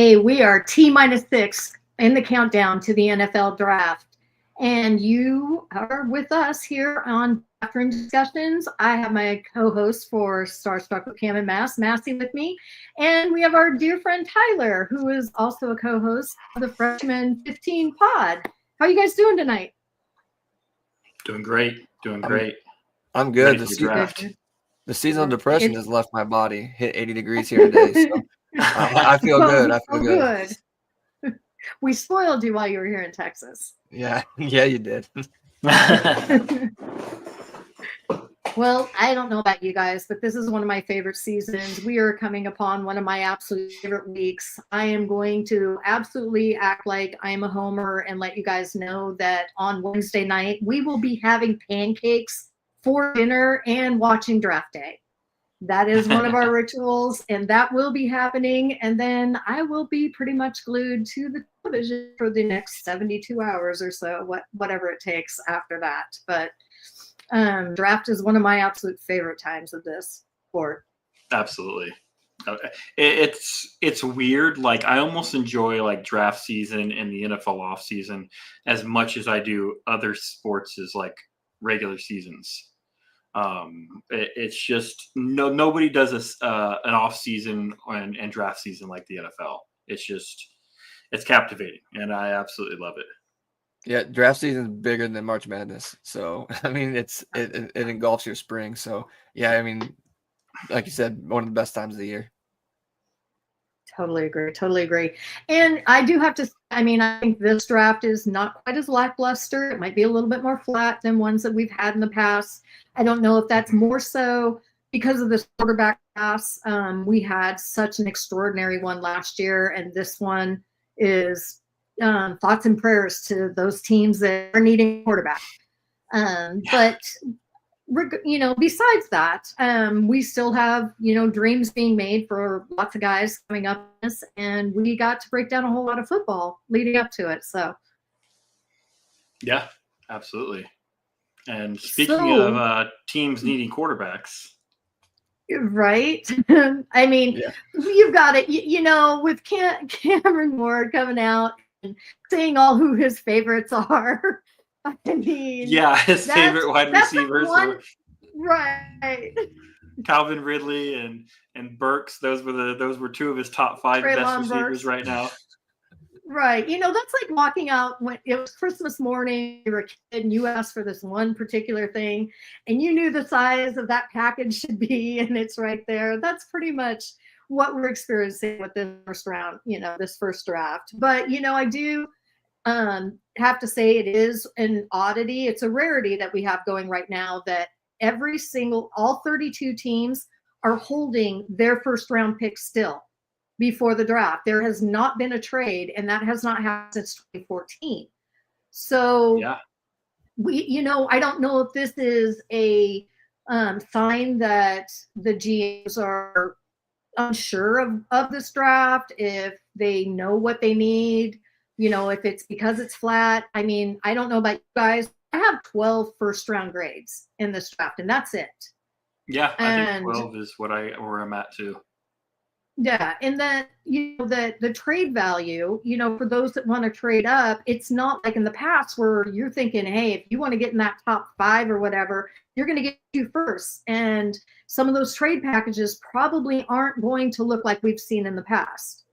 Hey, we are T-6 in the countdown to the NFL draft. And you are with us here on Bathroom Discussions. I have my co-host for Starstruck with Cam and Massey with me. And we have our dear friend Tyler, who is also a co-host of the Freshman 15 pod. How are you guys doing tonight? Doing great. I'm good. The seasonal depression has left my body. Hit 80 degrees here today. So I feel good. I feel good. We spoiled you while you were here in Texas. Yeah, you did. Well, I don't know about you guys, but this is one of my favorite seasons. We are coming upon one of my absolute favorite weeks. I am going to absolutely act like I'm a homer and let you guys know that on Wednesday night, we will be having pancakes for dinner and watching draft day. That is one of our rituals, and that will be happening. And then I will be pretty much glued to the television for the next 72 hours or so, whatever it takes after that. But draft is one of my absolute favorite times of this sport. Absolutely. It's weird. Like, I almost enjoy like draft season and the NFL off season as much as I do other sports as like regular seasons. It's just nobody does an off season and draft season like the NFL. It's captivating, and I absolutely love it. Yeah, draft season is bigger than March Madness. So, I mean, it engulfs your spring. So, yeah, I mean, like you said, one of the best times of the year. Totally agree. And I do have to, I think this draft is not quite as lackluster. It might be a little bit more flat than ones that we've had in the past. I don't know if that's more so because of this quarterback class. We had such an extraordinary one last year, and this one is thoughts and prayers to those teams that are needing a quarterback. But besides that, we still have, dreams being made for lots of guys coming up, and we got to break down a whole lot of football leading up to it. So, yeah, absolutely. And speaking of teams needing quarterbacks, right? You've got it. With Cameron Ward coming out and saying all who his favorites are. His favorite wide receivers were right. Calvin Ridley and Burks. Those were two of his top 5 best receivers right now. Right. That's like walking out when it was Christmas morning, you were a kid and you asked for this one particular thing and you knew the size of that package should be, and it's right there. That's pretty much what we're experiencing with this first round, this first draft. But, I do have to say it is an oddity. It's a rarity that we have going right now that all 32 teams are holding their first round pick still before the draft. There has not been a trade, and that has not happened since 2014. So I don't know if this is a sign that the GMs are unsure of this draft, if they know what they need, if it's because it's flat. I don't know about you guys. I have 12 first round grades in this draft, and that's it. Yeah, I think 12 is where I'm at too. Yeah, and then the trade value, for those that want to trade up, it's not like in the past where you're thinking, hey, if you want to get in that top 5 or whatever, you're going to get you first. And some of those trade packages probably aren't going to look like we've seen in the past.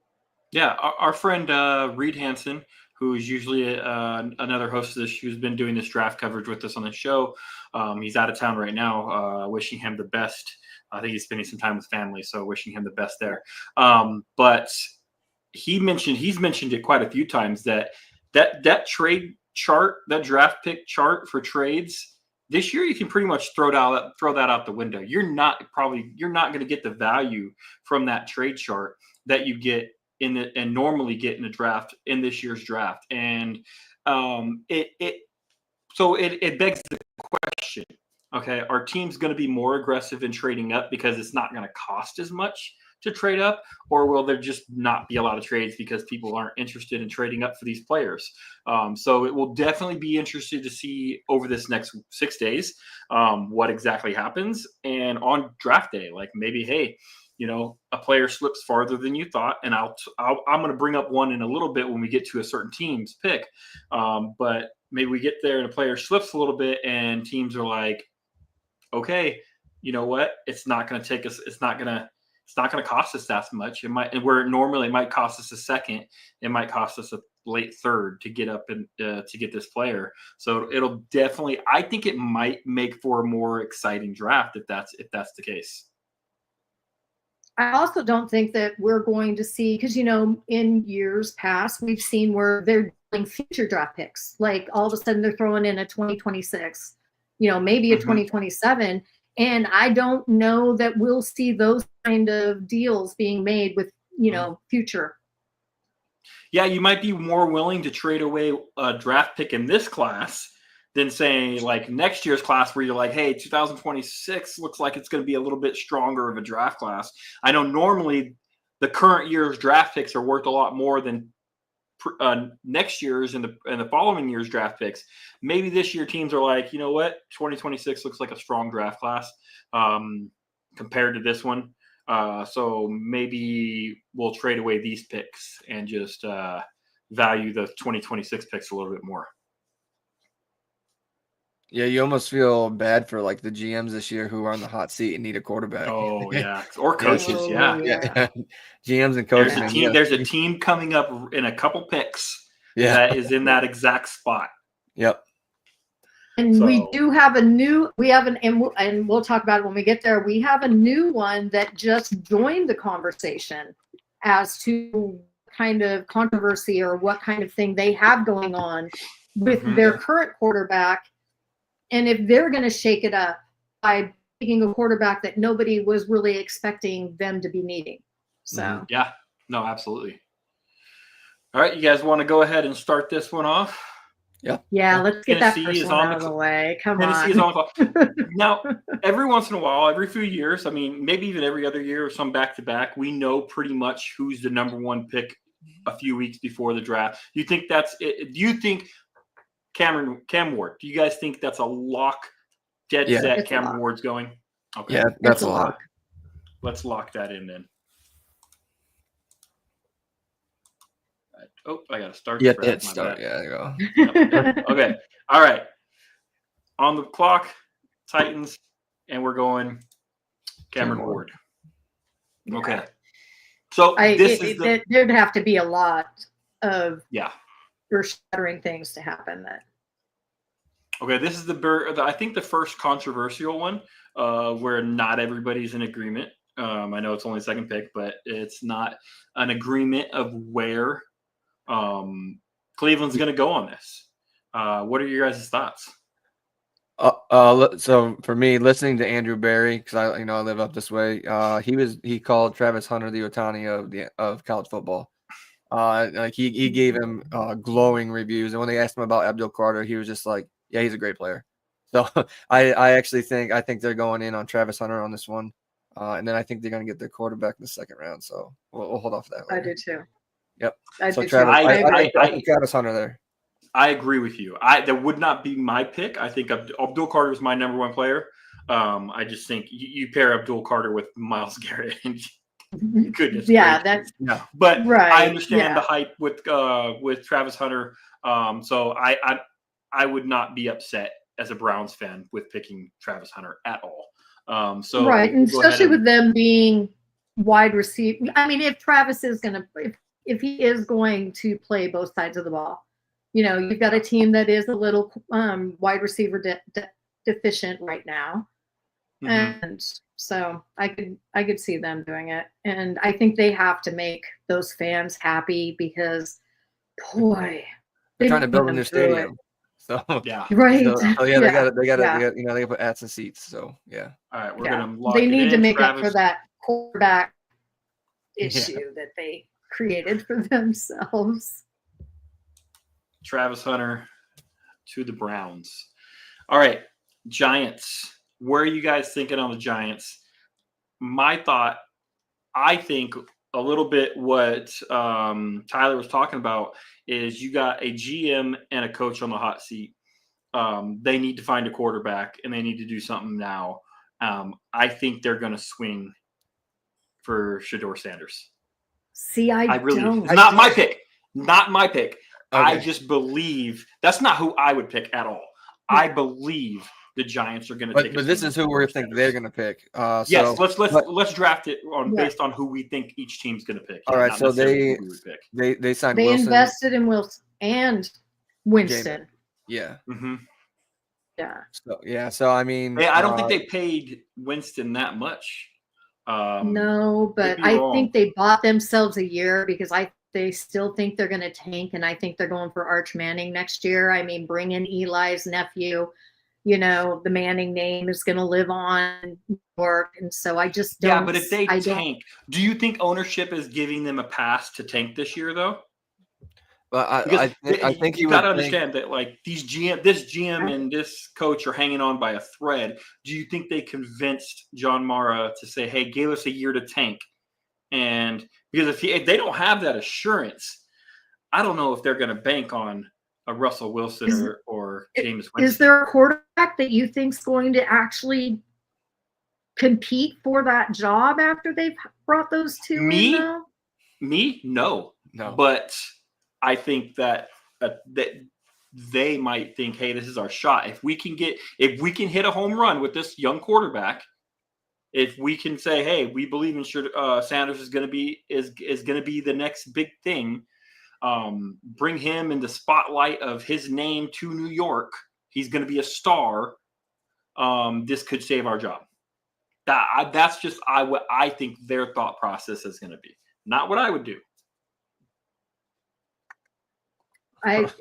Yeah, our friend Reed Hansen, who is usually another host of this, who's been doing this draft coverage with us on the show. He's out of town right now. Wishing him the best. I think he's spending some time with family, so wishing him the best there. But he's mentioned it quite a few times that trade chart, that draft pick chart for trades this year, you can pretty much throw that out the window. You're not going to get the value from that trade chart that you get and normally get in the draft in this year's draft. And it begs the question. Okay, are teams going to be more aggressive in trading up because it's not going to cost as much to trade up, or will there just not be a lot of trades because people aren't interested in trading up for these players? So it will definitely be interesting to see over this next 6 days what exactly happens. And on draft day, like maybe, hey, a player slips farther than you thought, and I'm going to bring up one in a little bit when we get to a certain team's pick. But maybe we get there and a player slips a little bit, and teams are like, okay, you know what? It's not going to take us. It's not going to cost us that much. It might, and where normally it might cost us a second, it might cost us a late third to get up and to get this player. So it'll definitely. I think it might make for a more exciting draft if that's the case. I also don't think that we're going to see, because, in years past, we've seen where they're doing future draft picks. Like all of a sudden they're throwing in a 2026, maybe a 2027. And I don't know that we'll see those kind of deals being made with, future. Yeah, you might be more willing to trade away a draft pick in this class than say like next year's class where you're like, hey, 2026 looks like it's going to be a little bit stronger of a draft class. I know normally the current year's draft picks are worth a lot more than next year's and the following year's draft picks. Maybe this year teams are like, you know what, 2026 looks like a strong draft class compared to this one. So maybe we'll trade away these picks and just value the 2026 picks a little bit more. Yeah, you almost feel bad for like the GMs this year who are on the hot seat and need a quarterback. Oh yeah, or coaches. Oh, yeah. yeah. GMs and coaches. There's a team coming up in a couple picks that is in that exact spot. Yep. And we do have and we'll talk about it when we get there. We have a new one that just joined the conversation as to kind of controversy or what kind of thing they have going on with their current quarterback. And if they're going to shake it up by picking a quarterback that nobody was really expecting them to be needing. So yeah, no, absolutely. All right, you guys want to go ahead and start this one off? Yeah, let's get Tennessee that first one out of the way. Come Tennessee is on. on the clock. Now, every once in a while, every few years, I mean, maybe even every other year or some back-to-back, we know pretty much who's the number one pick a few weeks before the draft. You think that's it? Do you think Cam Ward, do you guys think that's a lock, dead set Cam Ward's going? Okay. Yeah, that's a lock. Let's lock that in then. Oh, I got to start. Yeah, start. Yeah, there you go. Okay. All right. On the clock, Titans, and we're going Cameron Ward. Okay. So there'd have to be a lot of earth-shattering things to happen. Okay, this is I think the first controversial one where not everybody's in agreement. I know it's only second pick, but it's not an agreement of where Cleveland's going to go on this. What are your guys' thoughts? So for me, listening to Andrew Berry, because I live up this way, he called Travis Hunter the Ohtani of college football. Like he gave him glowing reviews, and when they asked him about Abdul Carter, he was just like, "Yeah, he's a great player." So I actually think they're going in on Travis Hunter on this one, and then I think they're going to get their quarterback in the second round. So we'll hold off that. I do too. Yep. I so do Travis, too. I think Travis Hunter there. I agree with you. That would not be my pick. I think Abdul Carter is my number one player. I just think you pair Abdul Carter with Myles Garrett, and goodness, that's But right. I understand the hype with Travis Hunter. So I would not be upset as a Browns fan with picking Travis Hunter at all. So right, and especially with them being wide receiver. I mean, if Travis is going to, if he is going to play both sides of the ball, you've got a team that is a little wide receiver deficient right now, and so I could see them doing it, and I think they have to make those fans happy because, boy, they're trying to build a new stadium. So right. They got to put ads and seats. So yeah. All right, we're gonna lock They it need in. to make Travis. up for that quarterback issue that they created for themselves. Travis Hunter to the Browns. All right, Giants. Where are you guys thinking on the Giants? My thought, I think a little bit what Tyler was talking about is you got a GM and a coach on the hot seat. They need to find a quarterback, and they need to do something now. I think they're going to swing for Shedeur Sanders. See, I really don't. It's not my pick. Not my pick. I Okay. just believe that's not who I would pick at all. I believe the Giants are going to take. But this is who we think they're going to pick. Yes, So let's draft it based on who we think each team's going to pick. All right, not so necessarily who we would pick. they signed They Wilson. invested in Wilson and Winston. Yeah. Mm-hmm. Yeah. So I mean, I don't think they paid Winston that much. No, but be I wrong. think they bought themselves a year because they still think they're going to tank, and I think they're going for Arch Manning next year. I mean, bring in Eli's nephew. You know, the Manning name is going to live on in New York, and so I just don't. Yeah, but if they tank, do you think ownership is giving them a pass to tank this year, though? But I think you got to understand that, like, this GM and this coach are hanging on by a thread. Do you think they convinced John Mara to say, "Hey, give us a year to tank"? And because if they don't have that assurance, I don't know if they're going to bank on a Russell Wilson or James Winston. Is there a quarterback that you think's going to actually compete for that job after they've brought those two in? Now? Me? No. But I think that they might think, hey, this is our shot. If we can hit a home run with this young quarterback, if we can say, hey, we believe in Sanders is going to be the next big thing. Bring him in the spotlight of his name to New York. He's going to be a star. This could save our job. That's just what I think their thought process is going to be. Not what I would do.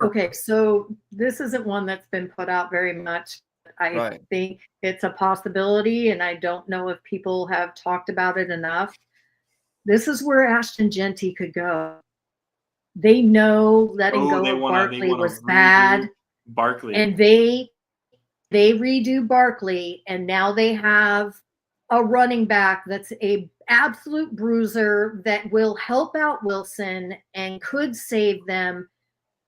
Okay, so this isn't one that's been put out very much. I think it's a possibility, and I don't know if people have talked about it enough. This is where Ashton Jeanty could go. They know letting go of Barkley was bad. Barkley. And they redo Barkley, and now they have a running back that's a absolute bruiser that will help out Wilson and could save them.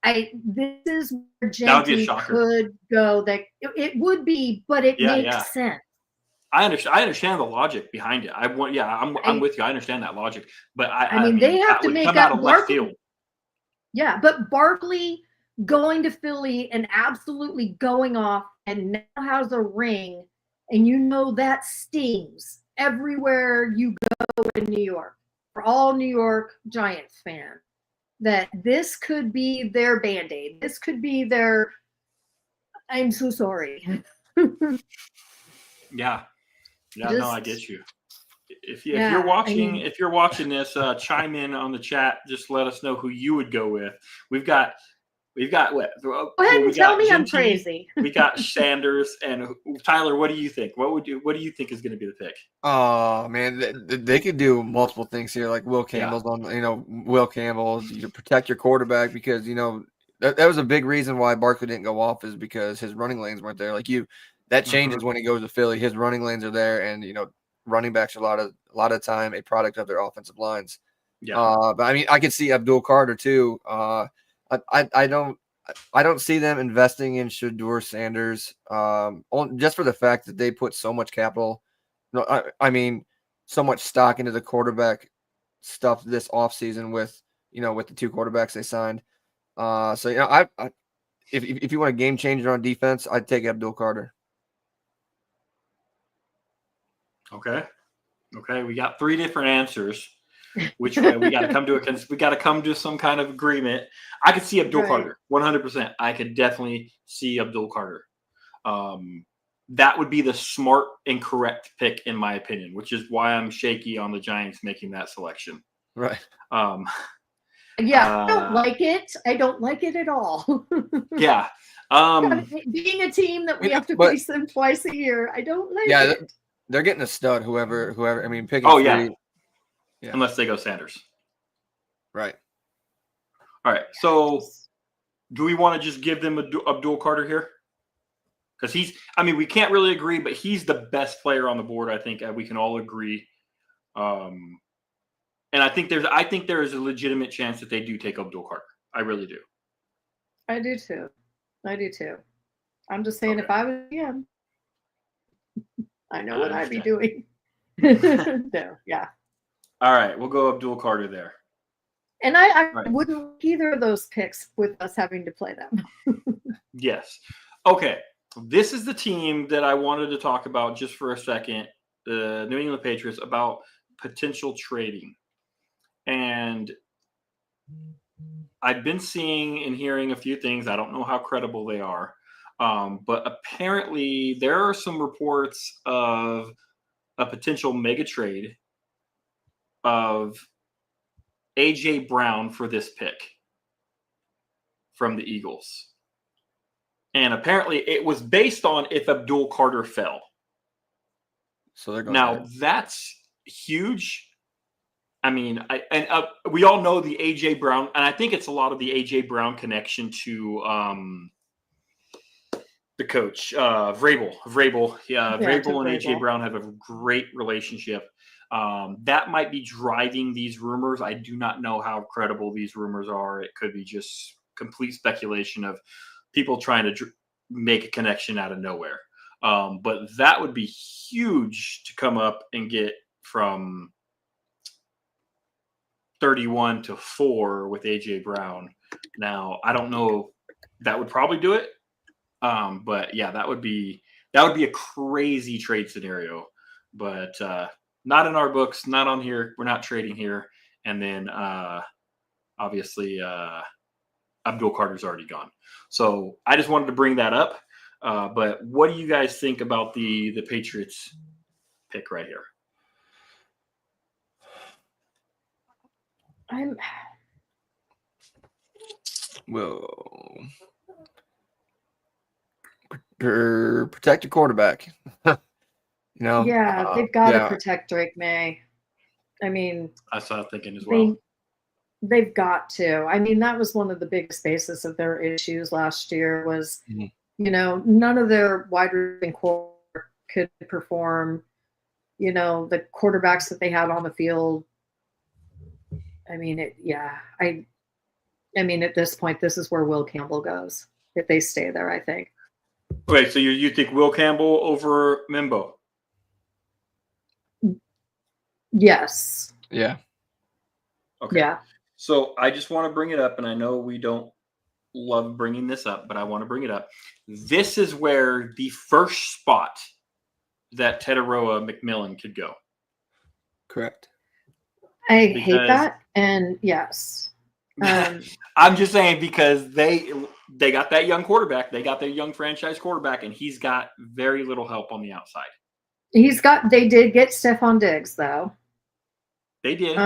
This is where Jeanty could go. That it would be, but it makes sense. I understand the logic behind it. I'm with you. I understand that logic, but I mean they have to make out of left field. Yeah, but Barkley going to Philly and absolutely going off, and now has a ring, and you know that stings everywhere you go in New York. For all New York Giants fans, that this could be their Band-Aid. This could be their I'm so sorry. Yeah. No, I get you. If you're watching this, chime in on the chat. Just let us know who you would go with. We've got what? Go ahead and tell me I'm crazy. We got Sanders and Tyler. What do you think? What do you think is going to be the pick? Oh man, they could do multiple things here. Like Will Campbell's Will Campbell. You protect your quarterback because that was a big reason why Barkley didn't go off is because his running lanes weren't there. That changes when he goes to Philly. His running lanes are there, and running backs are a lot of time a product of their offensive lines. Yeah. But I mean, I could see Abdul Carter too. I don't see them investing in Shedeur Sanders just for the fact that they put so much capital. I mean, so much stock into the quarterback stuff this offseason with the two quarterbacks they signed. If you want a game changer on defense, I'd take Abdul Carter. Okay. We got 3 different answers. Which way we got to come to some kind of agreement. I could see Abdul Carter 100%. I could definitely see Abdul Carter. That would be the smart and correct pick in my opinion, which is why I'm shaky on the Giants making that selection. Right. I don't like it. I don't like it at all. Yeah. Being a team that we have to face them twice a year, I don't like it. They're getting a stud. Whoever. I mean, picking. Oh yeah. Yeah. Unless they go Sanders. Right. All right. So do we want to just give them Abdul Carter here? Because we can't really agree, but he's the best player on the board. I think we can all agree. And I think there is a legitimate chance that they do take Abdul Carter. I really do. I do too. I'm just saying if I was him, I know what I'd be doing. No, yeah. All right, we'll go Abdul Carter there. And I Right. wouldn't like either of those picks with us having to play them. Yes. Okay. This is the team that I wanted to talk about just for a second. The New England Patriots, about potential trading. And I've been seeing and hearing a few things. I don't know how credible they are. But apparently there are some reports of a potential mega trade of A.J. Brown for this pick from the Eagles. And apparently it was based on if Abdul Carter fell. So they're going Now, that's huge. I mean, we all know the A.J. Brown, and I think it's a lot of the A.J. Brown connection to the coach, Vrabel. Yeah, Vrabel to and A.J. Vrabel. Brown have a great relationship. That might be driving these rumors. I do not know how credible these rumors are. It could be just complete speculation of people trying to make a connection out of nowhere. But that would be huge to come up and get from 31 to 4 with A.J. Brown. Now, I don't know. That would probably do it. But yeah, that would be a crazy trade scenario. But not in our books, not on here. We're not trading here. And then obviously Abdul Carter's already gone. So I just wanted to bring that up. But what do you guys think about the Patriots pick right here? Well, protect your quarterback. Yeah, they've got to protect Drake May. I mean, I saw thinking as well. They've got to. I mean, that was one of the biggest basis of their issues last year was, none of their wide receiving core could perform. The quarterbacks that they had on the field. I mean, at this point, this is where Will Campbell goes if they stay there, I think. Okay, so you think Will Campbell over Mimbo? Yes. Yeah. Okay. Yeah. So I just want to bring it up, and I know we don't love bringing this up, but I want to bring it up. This is where the first spot that Tetaroa McMillan could go. Correct. I hate that, and yes. I'm just saying because they got that young quarterback. They got their young franchise quarterback, and he's got very little help on the outside. They did get Stephon Diggs, though. They did.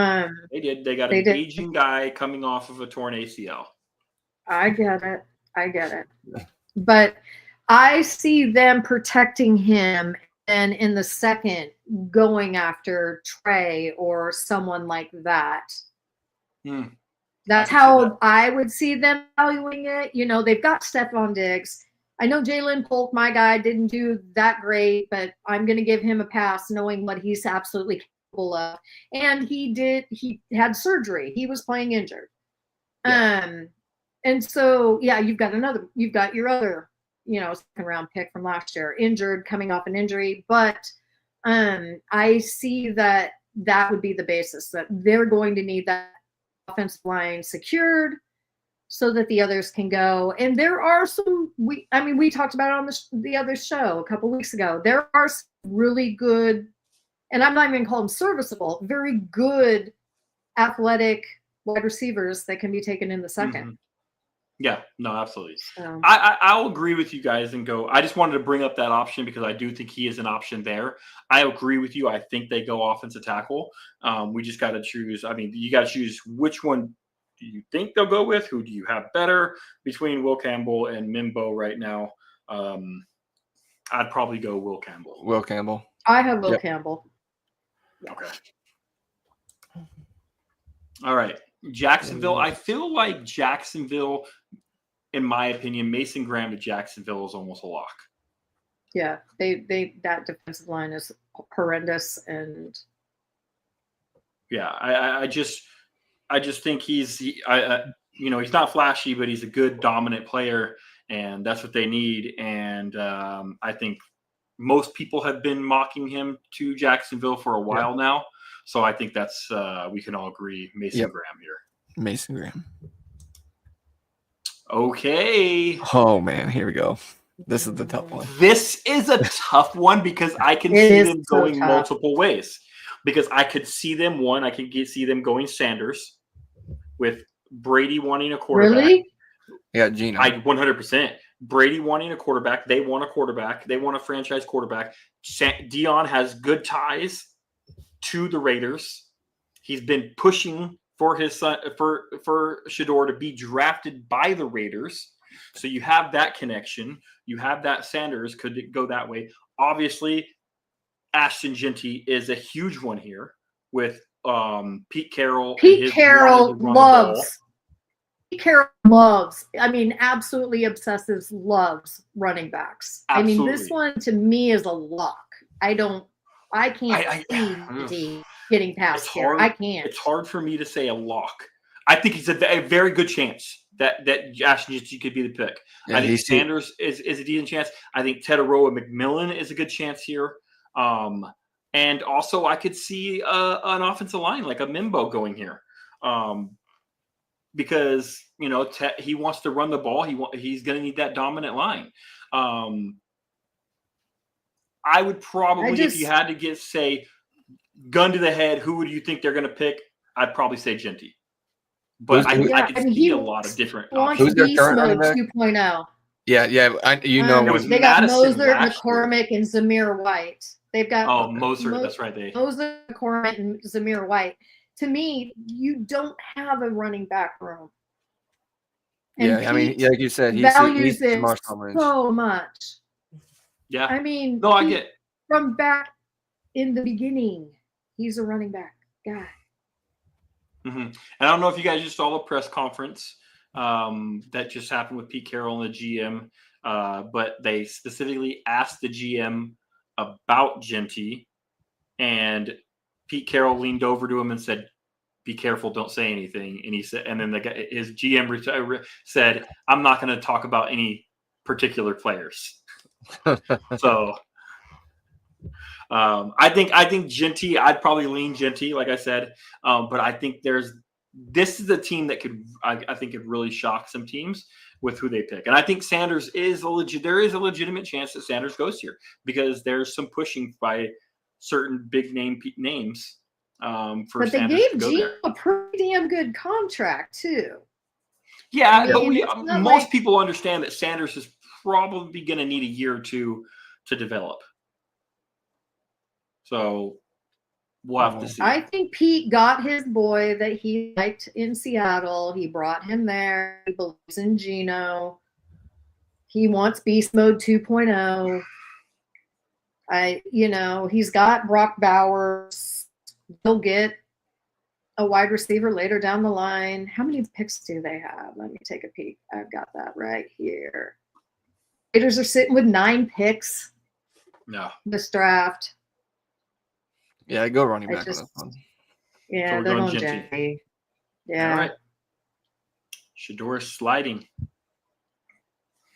They did. They got an aging guy coming off of a torn ACL. I get it. But I see them protecting him and in the second going after Trey or someone like that. That's how I would see them valuing it. They've got Stephon Diggs. I know Jalen Polk, my guy, didn't do that great, but I'm going to give him a pass knowing what he's absolutely capable of. And he had surgery. He was playing injured. Yeah. And so, yeah, you've got your other, second round pick from last year, injured, coming off an injury. But I see that would be the basis, that they're going to need that offensive line secured so that the others can go. And there are some, we talked about it on the other show a couple weeks ago. There are some really good, and I'm not even calling them serviceable, very good athletic wide receivers that can be taken in the second. Mm-hmm. Yeah, no, absolutely. I'll agree with you guys and go. I just wanted to bring up that option because I do think he is an option there. I agree with you. I think they go offensive tackle. We just got to choose. I mean, you got to choose which one do you think they'll go with? Who do you have better between Will Campbell and Mimbo right now? I'd probably go Will Campbell. Will Campbell. I have Will Campbell. Okay. All right. Jacksonville. I feel like Jacksonville, in my opinion, Mason Graham to Jacksonville is almost a lock. Yeah, that defensive line is horrendous, and yeah, I just think he's not flashy, but he's a good dominant player, and that's what they need. And I think most people have been mocking him to Jacksonville for a while now. So I think that's we can all agree Mason Yep. Graham here. Mason Graham. Okay. Oh man, here we go. This is the tough one. This is a tough one because I can It see is them so going tough. multiple ways. Because I could see them see them going Sanders with Brady wanting a quarterback. Really? Yeah, Gino. 100%. Brady wanting a quarterback. They want a quarterback. They want a franchise quarterback. Dion has good ties to the Raiders. He's been pushing for his son, for Shedeur to be drafted by the Raiders. So you have that connection. You have that Sanders could go that way. Obviously, Ashton Genty is a huge one here with Pete Carroll. Pete Carroll loves. Pete Carroll loves. I mean, absolutely obsessives loves running backs. Absolutely. I mean, this one to me is a lock. I can't see getting past here. I can't. It's hard for me to say a lock. I think it's a very good chance that Ashton Genty could be the pick. Yeah, I think Sanders is a decent chance. I think Teteroa McMillan is a good chance here. And also I could see an offensive line like a Mimbo going here. Because, you know, he wants to run the ball. He's going to need that dominant line. I would probably, if you had to say gun to the head, who would you think they're going to pick? I'd probably say Genty. But I can see a lot of different options. Who's their current running back? 2.0. Yeah. They got Moser, McCormick, and Zamir White. They've got Moser. That's right. Moser, McCormick, and Zamir White. To me, you don't have a running back room. And I mean, like you said, he values he's it so much. Yeah. I mean, I get from back in the beginning, he's a running back guy. Mm-hmm. And I don't know if you guys just saw the press conference that just happened with Pete Carroll and the GM, but they specifically asked the GM about Genty, and Pete Carroll leaned over to him and said, "Be careful, don't say anything." And he said, and then his GM said, "I'm not going to talk about any particular players." So I think Genty, I'd probably lean Genty, like I said, but I think this is a team that I think could really shock some teams with who they pick. And I think Sanders there is a legitimate chance that Sanders goes here because there's some pushing by certain big names for but they Sanders gave to go Gino there. a pretty damn good contract too. Yeah, but most people understand that Sanders is probably going to need a year or two to develop. So we'll have to see. I think Pete got his boy that he liked in Seattle. He brought him there. He believes in Gino. He wants Beast Mode 2.0. He's got Brock Bowers. He'll get a wide receiver later down the line. How many picks do they have? Let me take a peek. I've got that right here. Raiders are sitting with 9 picks. No. This draft. Yeah, go running back on this one. Yeah, so they're going Genty. Yeah. All right. Shedeur sliding.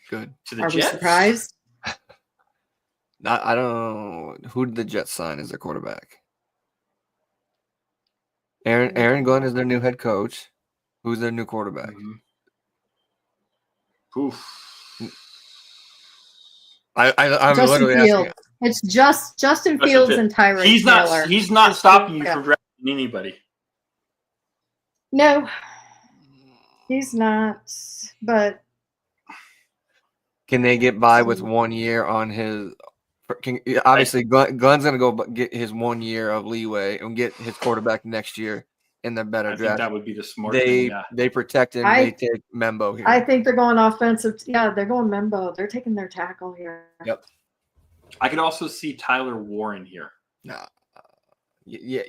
Good. To the Are Jets. we surprised? I don't know. Who did the Jets sign as their quarterback? Aaron Glenn is their new head coach. Who's their new quarterback? Mm-hmm. Oof. I'm Justin literally Fields. asking. It's just Justin Fields and Tyrod Taylor. He's not stopping you from drafting anybody. No, he's not. But can they get by with 1 year on his? Obviously, Glenn's going to go get his 1 year of leeway and get his quarterback next year in the better draft. I think that would be the smart thing. Yeah. They protect him. They take Membo here. I think they're going offensive. Yeah, they're going Membo. They're taking their tackle here. Yep. I could also see Tyler Warren here. Yeah. Yeah.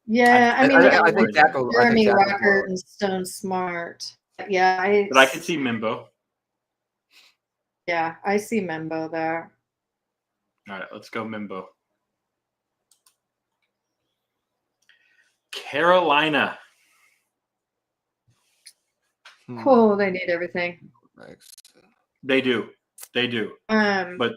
Yeah, I think tackle. Jeremy Ruckert and Stone Smart. Yeah, but I could see Membo. Yeah, I see Membo there. All right, let's go Membo. Carolina. Oh, they need everything. They do. But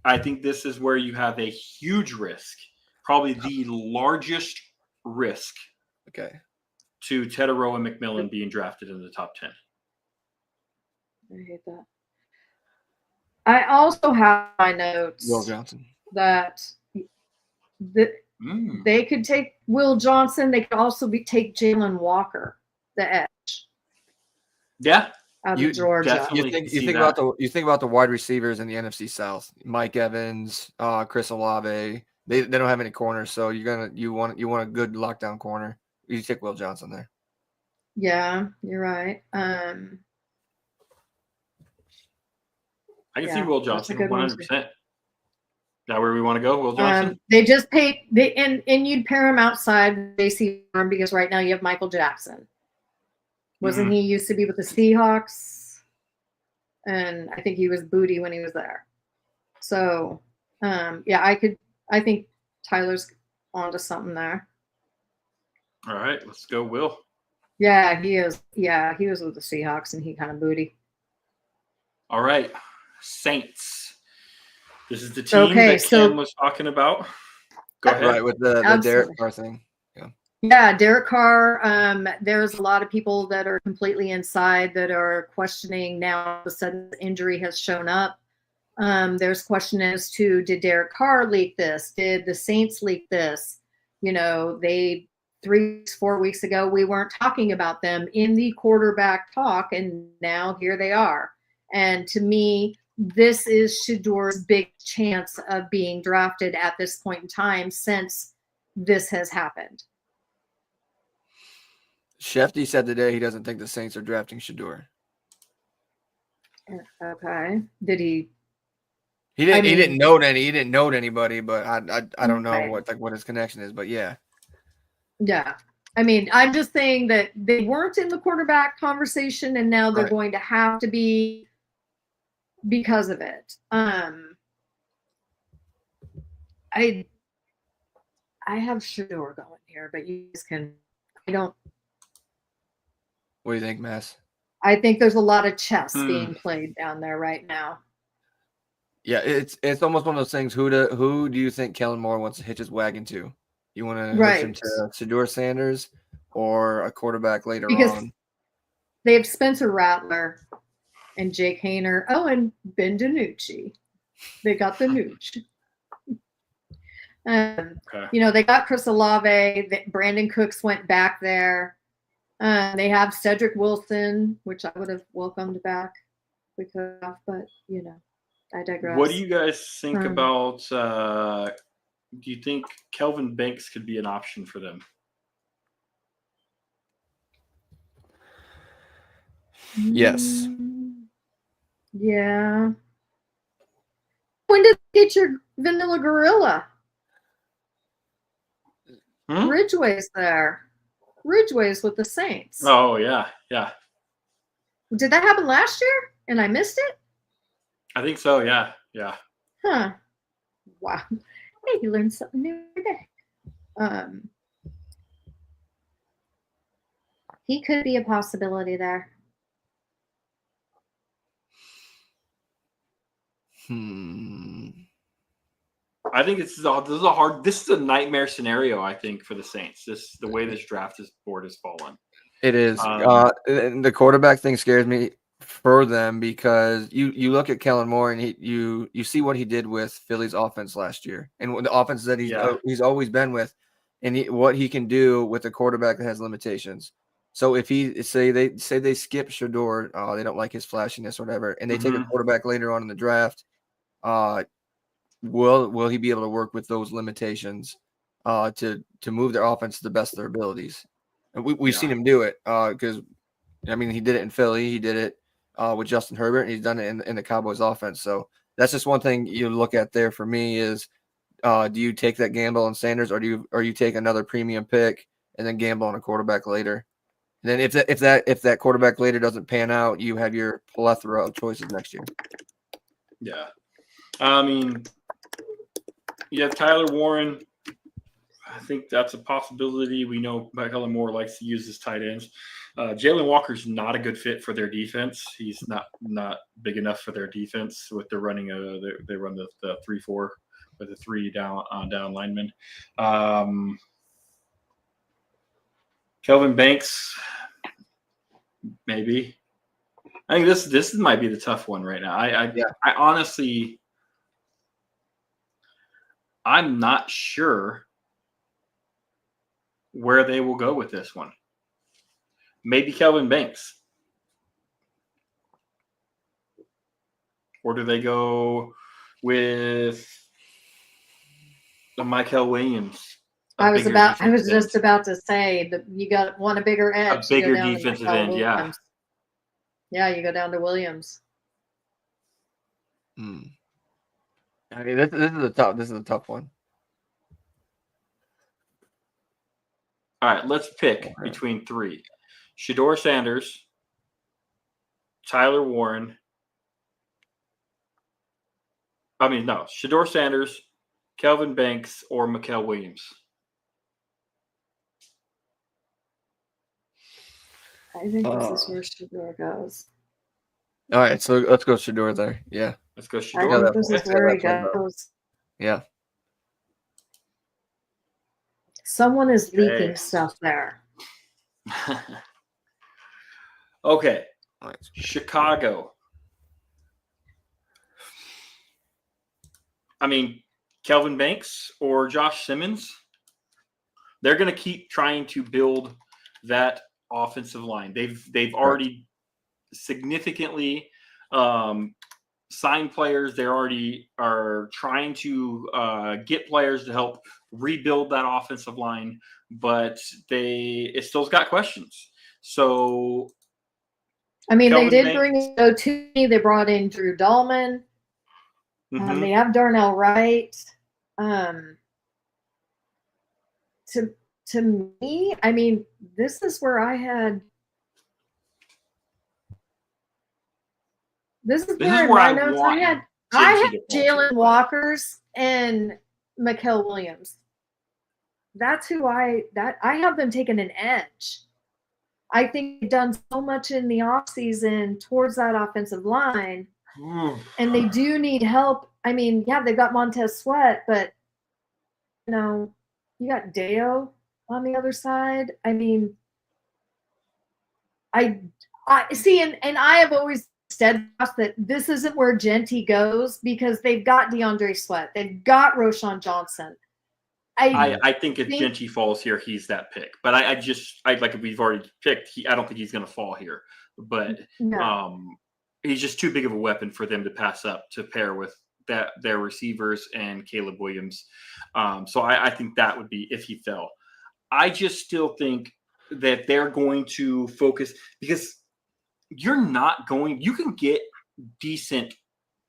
I think this is where you have a huge risk probably the largest risk Okay. to Tedero and McMillan being drafted in the top 10. I hate that. I also have my notes Will Johnson. that they could take Will Johnson. They could also take Jalen Walker, the edge. Yeah. Out of Georgia. Definitely You think about the wide receivers in the NFC South. Mike Evans, Chris Olave. They don't have any corners, so you want a good lockdown corner. You take Will Johnson there. Yeah, you're right. I can see Will Johnson 100%. Is that where we want to go, Will Johnson? They just paid and you'd pair him outside JC Arm because right now you have Michael Jackson. Wasn't he used to be with the Seahawks? And I think he was booty when he was there. So I think Tyler's onto something there. All right, let's go, Will. Yeah, he is. Yeah, he was with the Seahawks and he kind of booty. All right, Saints. This is the team that Ken was talking about. Go ahead. Right, with the Derek Carr thing. Yeah, Derek Carr. There's a lot of people that are completely inside that are questioning now the sudden injury has shown up. There's question as to, did Derek Carr leak this? Did the Saints leak this? 4 weeks ago, we weren't talking about them in the quarterback talk, and now here they are. And to me, this is Shedeur's big chance of being drafted at this point in time since this has happened. Shefty said today he doesn't think the Saints are drafting Shedeur. Okay. Did he? He didn't note anybody, but I don't know what his connection is, but yeah. Yeah. I mean, I'm just saying that they weren't in the quarterback conversation and now they're going to have to be because of it. I have Shedeur going here, but you guys What do you think, Mass? I think there's a lot of chess being played down there right now. Yeah, it's almost one of those things. Who do you think Kellen Moore wants to hitch his wagon to? You want to hitch him to Shedeur Sanders or a quarterback later on? They have Spencer Rattler and Jake Haener. Oh, and Ben DiNucci. They got the Nooch. They got Chris Olave. Brandon Cooks went back there. They have Cedric Wilson, which I would have welcomed back but I digress. What do you guys think about? Do you think Kelvin Banks could be an option for them? Yes. Yeah. When did you get your Vanilla Gorilla? Ridgeway's there. Ridgeway's with the Saints. Oh, yeah. Yeah. Did that happen last year and I missed it? I think so, yeah. Yeah. Huh. Wow. Hey, you learned something new every day. He could be a possibility there. I think this is a nightmare scenario, I think, for the Saints. The way this draft board has fallen. It is. And the quarterback thing scares me for them because you look at Kellen Moore and you see what he did with Philly's offense last year and the offense that he's always been with, and what he can do with a quarterback that has limitations. So if they skip Shedeur, they don't like his flashiness or whatever, and they take a quarterback later on in the draft, will he be able to work with those limitations to move their offense to the best of their abilities? And we've seen him do it because he did it in Philly, he did it with Justin Herbert, and he's done it in the Cowboys offense. So that's just one thing you look at there for me is do you take that gamble on Sanders or you take another premium pick and then gamble on a quarterback later? And then if that quarterback later doesn't pan out, you have your plethora of choices next year. Yeah. You have Tyler Warren. I think that's a possibility. We know Kellen Moore likes to use his tight ends. Jalen Walker's not a good fit for their defense. He's not big enough for their defense with the running. They run the 3-4 with the 3 down linemen. Kelvin Banks, maybe. I think this might be the tough one right now. I honestly, I'm not sure where they will go with this one. Maybe Kelvin Banks. Or do they go with the Michael Williams? I was just about to say that you want a bigger edge. A bigger defensive end, yeah. Yeah, you go down to Williams. I mean, this is a tough one. All right, let's pick between 3. Shedeur Sanders, Tyler Warren. Shedeur Sanders, Kelvin Banks, or Mikel Williams. I think this is where Shedeur goes. All right, so let's go Shedeur there. Yeah. Let's go I Shedeur. think this is where he goes. Yeah. Someone is leaking stuff there. Okay. Right. Chicago. I mean, Kelvin Banks or Josh Simmons. They're going to keep trying to build that offensive line. They've already significantly signed players. They already are trying to get players to help rebuild that offensive line, but it still's got questions. So, I mean, Kelvin they did Banks. bring in Otuni. They brought in Drew Dahlman. Mhm. They have Darnell Wright. To me, I mean, this is where I had. This is where in my notes I had Jalen Walker's and Mikel Williams. That's who I have them taking an edge. I think they've done so much in the offseason towards that offensive line, and they do need help. I mean, yeah, they've got Montez Sweat, but you got Deo on the other side. I mean, I see, and I have always said that this isn't where Genty goes because they've got DeAndre Sweat, they've got Roschon Johnson. I think if Genty falls here, he's that pick. But I like we've already picked. I don't think he's going to fall here. But he's just too big of a weapon for them to pass up to pair with their receivers and Caleb Williams. So I think that would be if he fell. I just still think that they're going to focus because you can get decent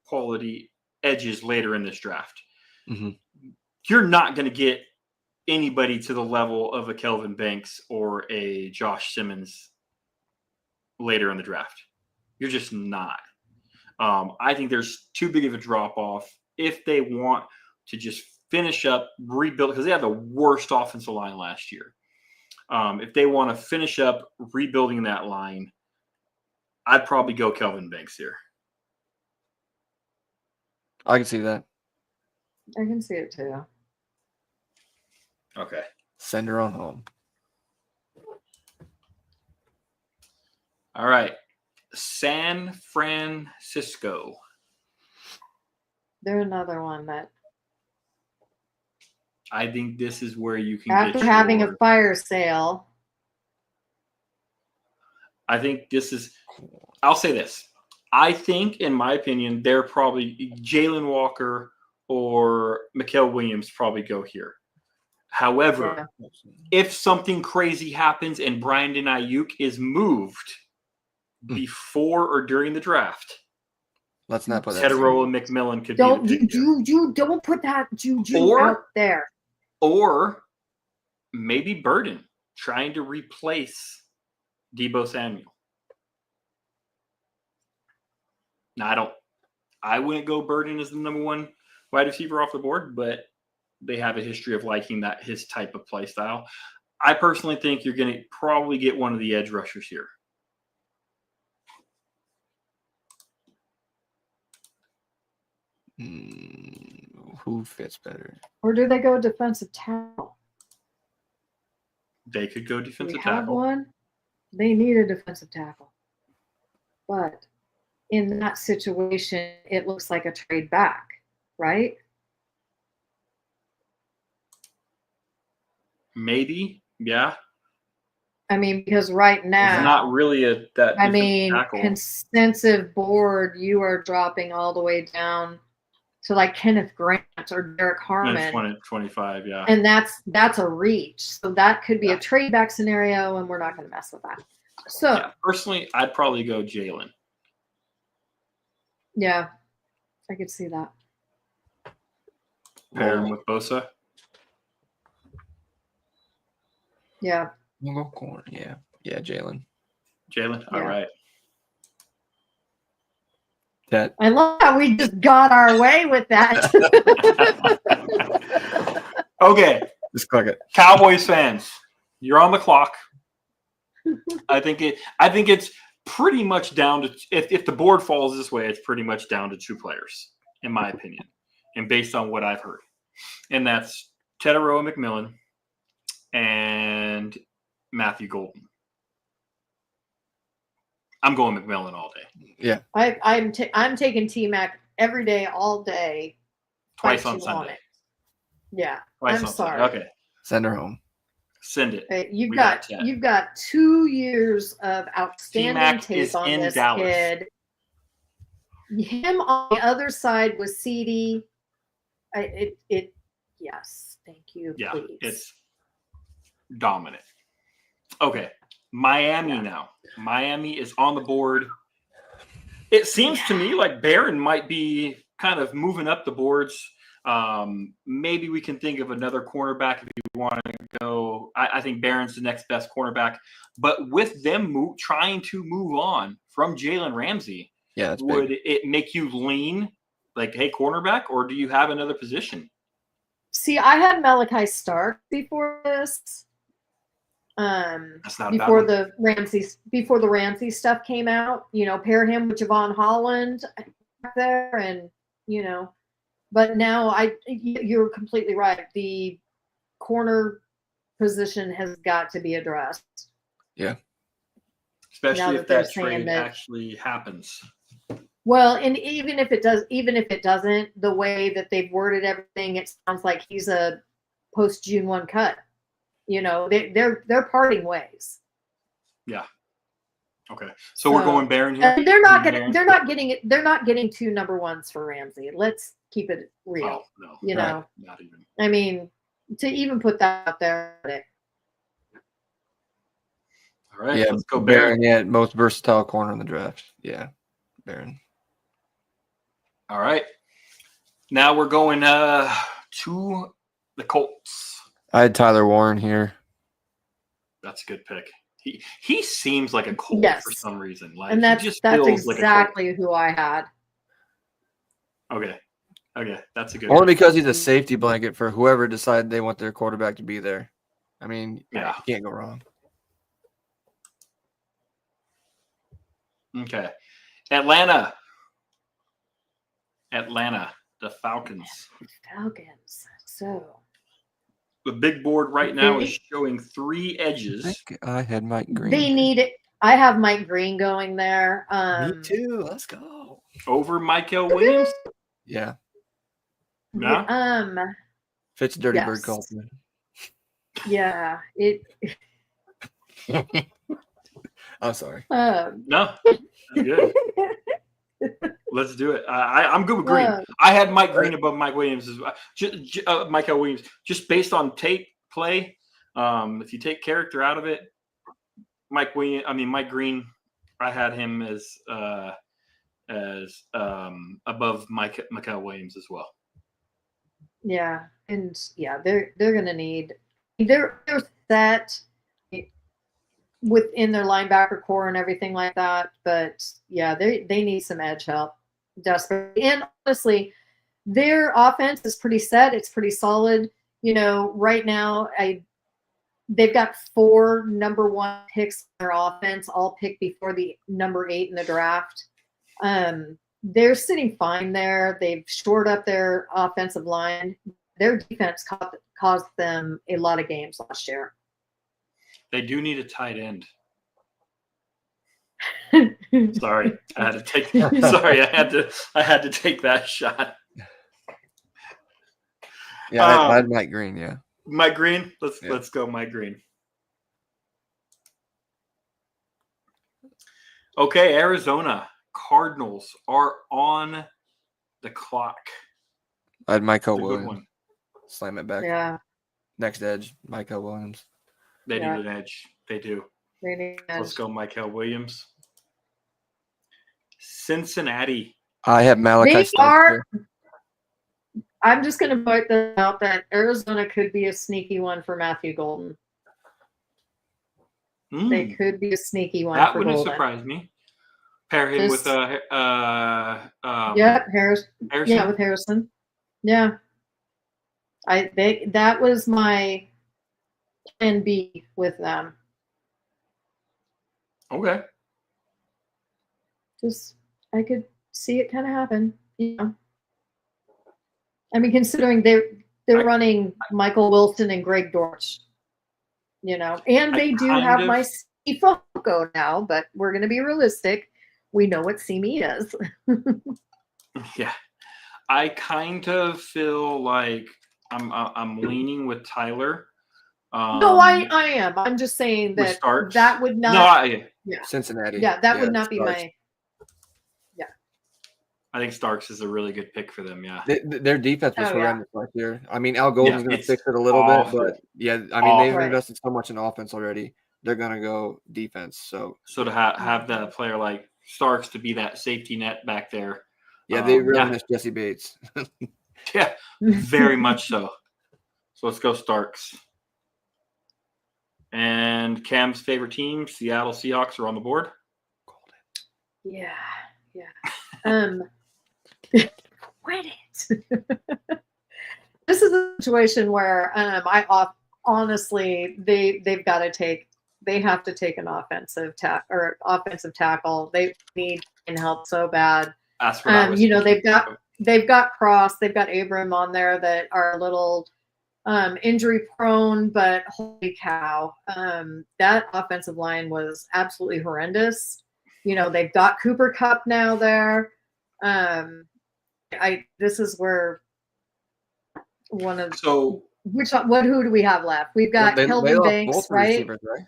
quality edges later in this draft. Mm-hmm. You're not going to get anybody to the level of a Kelvin Banks or a Josh Simmons later in the draft. You're just not. I think there's too big of a drop off if they want to just finish up, rebuild, because they had the worst offensive line last year. If they want to finish up rebuilding that line, I'd probably go Kelvin Banks here. I can see that. I can see it too. Okay. Send her on home. All right. San Francisco. They're another one that I think this is where you can after get having a fire sale. I think this is – I'll say this. I think, in my opinion, they're probably Jalen Walker or Mikel Williams probably go here. However, if something crazy happens and Brandon Ayuk is moved before or during the draft, let's not put that. Teteroa McMillan could don't be the pick. you don't put that juju out there. Or maybe Burden trying to replace Deebo Samuel. Now, I wouldn't go Burden as the number one wide receiver off the board, but they have a history of liking his type of play style. I personally think you're going to probably get one of the edge rushers here. Who fits better? Or do they go defensive tackle? They could go Do defensive we have tackle. one? They need a defensive tackle. But in that situation, it looks like a trade back, right? Maybe, yeah. I mean, because right It's now, not really that I defensive mean, tackle. consensus board, you are dropping all the way down to like Kenneth Grant or Derek And Harmon. 20, 25, yeah. And that's a reach. So that could be Yeah. a trade back scenario, and we're not going to mess with that. So, Yeah, personally, I'd probably go Jalen. yeah, I could see that. Pair him with Bosa. Yeah. We'll go corner. Yeah, Jalen. Jalen, all Yeah. right. That I love how we just got our way with that. Okay, just click it. Cowboys fans, you're on the clock. I think it's pretty much down to if the board falls this way, it's pretty much down to 2 players, in my opinion, and based on what I've heard, and that's Teteroa McMillan and Matthew Golden. I'm going McMillan all day. Yeah, I'm taking T-Mac every day, all day. Twice Fight on you Sunday. it. Yeah, Twice I'm on sorry. Sunday. Okay, send her home. send it. You've We got got 10. you've got 2 years of outstanding T-Mac tape is on in this Dallas. kid. Him on the other side with CD. Yes, thank you. Yeah, please. it's dominant. Okay, Miami Yeah. now. Miami is on the board. It seems to me like Barron might be kind of moving up the boards. Maybe we can think of another cornerback if you want to go. I think Barron's the next best cornerback. But with them trying to move on from Jalen Ramsey, Yeah, that's would big. it make you lean like, hey, cornerback, or do you have another position? See, I had Malachi Stark before this. That's not a bad Before one. the Ramsey stuff came out, pair him with Javon Holland back there, and but now you're completely right. The corner position has got to be addressed. Yeah. Especially now if that they're that saying trade that- actually happens. Well, and even if it doesn't, the way that they've worded everything, it sounds like he's a post June 1 cut. They're parting ways. Yeah. Okay. So we're going Barron here. And they're not Barron? getting 2 number 1s for Ramsey. Let's keep it real. Oh, no. You know. Not even. I mean, to even put that out there. All right. Yeah, Let's go Barron. Barron. Yeah, most versatile corner in the draft. Yeah, Barron. All right. Now we're going to the Colts. I had Tyler Warren here. That's a good pick. He seems like a Colt Yes. for some reason. Like, And he that's just feels like a exactly who I had. Colt. Okay. That's a good Only pick. because he's a safety blanket for whoever decided they want their quarterback to be there. I mean, Yeah. you can't go wrong. Okay. Atlanta, the Falcons. Falcons. So The big board right now is showing 3 I edges. think I had Mike Green. they need it. I have Mike Green going there. Me too. Let's go. Over Michael Williams. Yeah. Yeah. Fits Dirty Bird Yes. culture. Yeah. I'm sorry. No. Good. Let's do it. I'm good with Green. uh, I had Mike Green above Mike Williams as well. Michael Williams, just based on tape play. If you take character out of it, Mike Green, I had him as above Michael Williams as well. yeah. And yeah, they're gonna need they're set within their linebacker core and everything like that. But yeah, they need some edge help desperately. And honestly, their offense is pretty set. It's pretty solid. Right now, they've got 4 number 1 picks on their offense, all picked before the number 8 in the draft. They're sitting fine there. They've shored up their offensive line. Their defense caused them a lot of games last year. They do need a tight end. Sorry, I had to take. Sorry, I had to take that shot. Yeah, I had Mike Green. Yeah, Mike Green. Let's go, Mike Green. Okay, Arizona Cardinals are on the clock. I had Michael It's a good Williams. one. Slam it back. Yeah. Next edge, Michael Williams. They Yeah. need an edge. They do. They need an Let's edge. go, Michael Williams. Cincinnati. I have Malachi They Starks are. here. I'm just going to point this out that Arizona could be a sneaky one for Matthew Golden. They could be a sneaky one That for wouldn't Golden. surprise me. Pair him with Yep, Harrison. Yeah, with Harrison. Yeah. That was my plan B with them. Okay. Just I could see it kind of happen. Yeah. I mean, considering they're running Michael Wilson and Greg Dortch, and they do have my Simi Falco now, but we're going to be realistic. We know what Simi is. Yeah. I kind of feel like I'm leaning with Tyler. No, I am. I'm just saying with that Starks. that would not. Cincinnati. Yeah, that would not be Starks. my. I think Starks is a really good pick for them. Yeah. Their defense was Oh, yeah. horrendous last year. I mean, Al Golden's going to it's fix it a little awful. bit, but yeah, I mean, they've Awful. invested so much in offense already. They're going to go defense. So So to have that player like Starks to be that safety net back there. yeah, they really yeah. miss Jesse Bates. Yeah, very much so. So let's go Starks. And Cam's favorite team, Seattle Seahawks, are on the board. Yeah. Quit it. This is a situation where honestly they've got to take. They have to take an offensive tackle. They need help so bad. That's what I was thinking. They've got Cross, they've got Abram on there that are a little injury prone, but holy cow, that offensive line was absolutely horrendous. They've got Cooper Kupp now there. This is where one of So who do we have left? We've got they Kelvin lost Banks, both right? receivers, right?